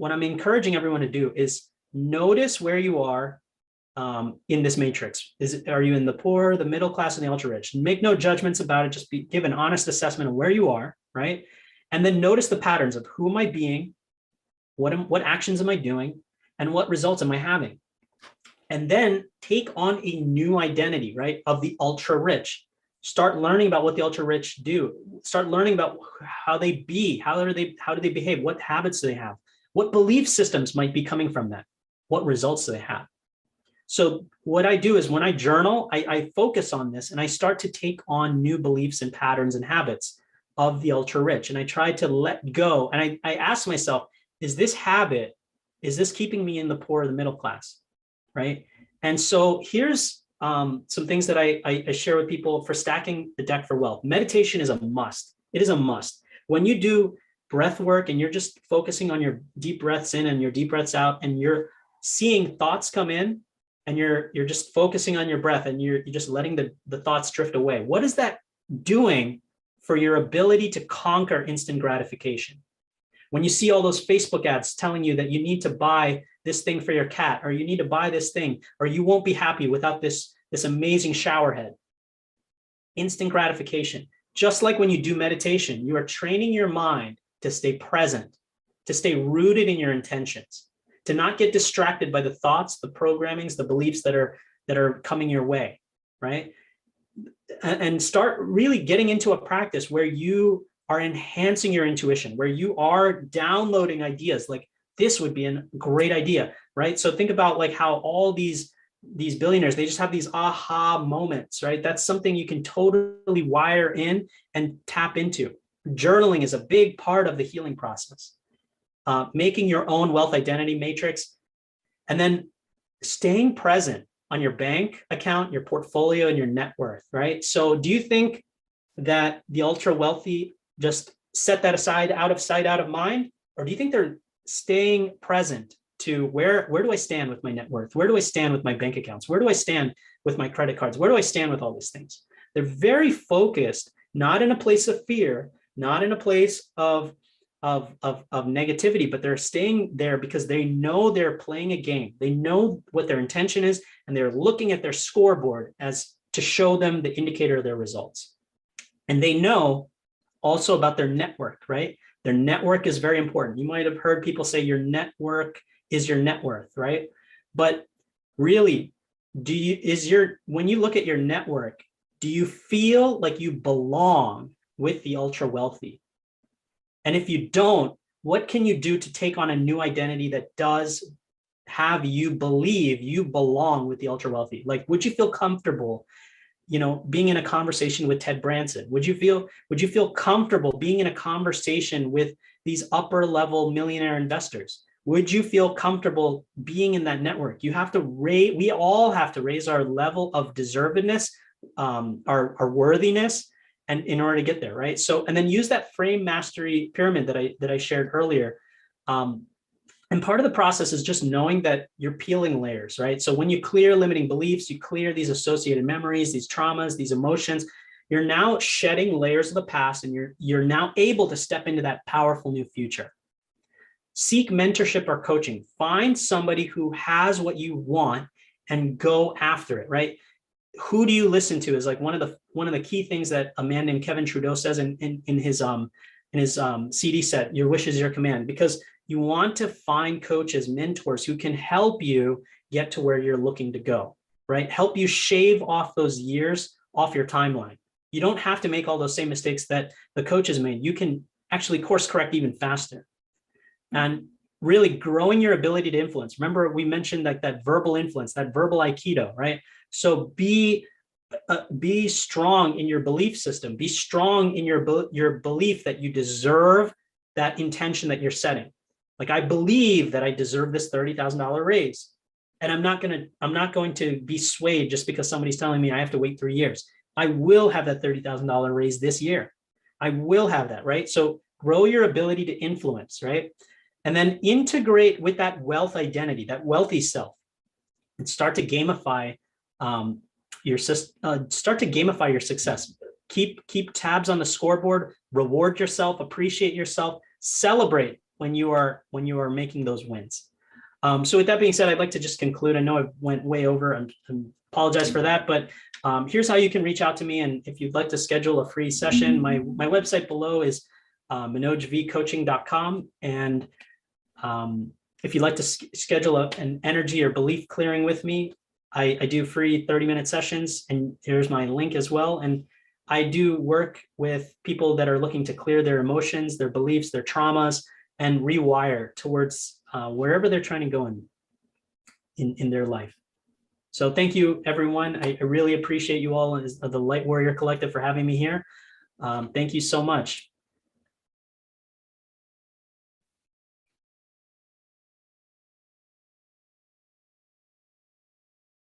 I'm encouraging everyone to do is notice where you are in this matrix. Are you in the poor, the middle class, and the ultra rich? Make no judgments about it. Just give an honest assessment of where you are, right? And then notice the patterns of who am I being, what actions am I doing, and what results am I having? and then take on a new identity, right, of the ultra rich. Start learning about what the ultra rich do. Start learning about how they be, how do they behave, what habits do they have, what belief systems might be coming from that, what results do they have. So what I do is when I journal, I focus on this and I start to take on new beliefs and patterns and habits of the ultra rich. And I try to let go. And I ask myself, is this habit, is this keeping me in the poor or the middle class? Right. And so here's some things that I share with people for stacking the deck for wealth. Meditation is a must. It is a must. When you do breath work and you're just focusing on your deep breaths in and your deep breaths out, and you're seeing thoughts come in, and you're just focusing on your breath, and you're just letting the thoughts drift away. What is that doing for your ability to conquer instant gratification? When you see all those Facebook ads telling you that you need to buy this thing for your cat, or you need to buy this thing, or you won't be happy without this amazing shower head. Instant gratification. Just like when you do meditation, you are training your mind to stay present, to stay rooted in your intentions, to not get distracted by the thoughts, the programmings, the beliefs that are coming your way, right? And start really getting into a practice where you are enhancing your intuition, where you are downloading ideas like this would be a great idea, right? So think about like how all these billionaires, they just have these aha moments, right? That's something you can totally wire in and tap into. Journaling is a big part of the healing process. Making your own wealth identity matrix, and then staying present on your bank account, your portfolio, and your net worth, right? So do you think that the ultra wealthy just set that aside, out of sight, out of mind? Or do you think they're staying present to where do I stand with my net worth? Where do I stand with my bank accounts? Where do I stand with my credit cards? Where do I stand with all these things? They're very focused, not in a place of fear, not in a place of negativity, but they're staying there because they know they're playing a game. They know what their intention is, and they're looking at their scoreboard as to show them the indicator of their results. And they know also about their network, right? Their network is very important. You might have heard people say your network is your net worth, right? But really, when you look at your network, do you feel like you belong with the ultra wealthy? And if you don't, what can you do to take on a new identity that does have you believe you belong with the ultra wealthy? Like, would you feel comfortable, being in a conversation with Ted Branson? Would you feel comfortable being in a conversation with these upper level millionaire investors? Would you feel comfortable being in that network? We all have to raise our level of deservedness, our worthiness, and in order to get there, right? So, and then use that frame mastery pyramid that I shared earlier. And part of the process is just knowing that you're peeling layers, right? So when you clear limiting beliefs, you clear these associated memories, these traumas, these emotions, you're now shedding layers of the past, and you're now able to step into that powerful new future. Seek mentorship or coaching. Find somebody who has what you want and go after it, right? Who do you listen to is like one of the key things that a man named Kevin Trudeau says in his CD set, Your Wish is Your Command, because you want to find coaches, mentors who can help you get to where you're looking to go, right? Help you shave off those years off your timeline. You don't have to make all those same mistakes that the coaches made. You can actually course correct even faster. And really growing your ability to influence. Remember, we mentioned that verbal influence, that verbal Aikido, right? So be strong in your belief system. Be strong in your belief that you deserve that intention that you're setting. Like, I believe that I deserve this $30,000 raise, and I'm not going to be swayed just because somebody's telling me I have to wait 3 years. I will have that $30,000 raise this year. I will have that, right? So grow your ability to influence, right? And then integrate with that wealth identity, that wealthy self, and start to gamify your success. Keep tabs on the scoreboard, reward yourself, appreciate yourself, celebrate when you are making those wins. So with that being said, I'd like to just conclude. I know I went way over, and apologize for that, but here's how you can reach out to me. And if you'd like to schedule a free session, my website below is manojvcoaching.com. And if you'd like to schedule an energy or belief clearing with me, I do free 30-minute sessions, and here's my link as well. And I do work with people that are looking to clear their emotions, their beliefs, their traumas, and rewire towards wherever they're trying to go in their life. So thank you, everyone. I really appreciate you all as the Light Warrior Collective for having me here. Thank you so much.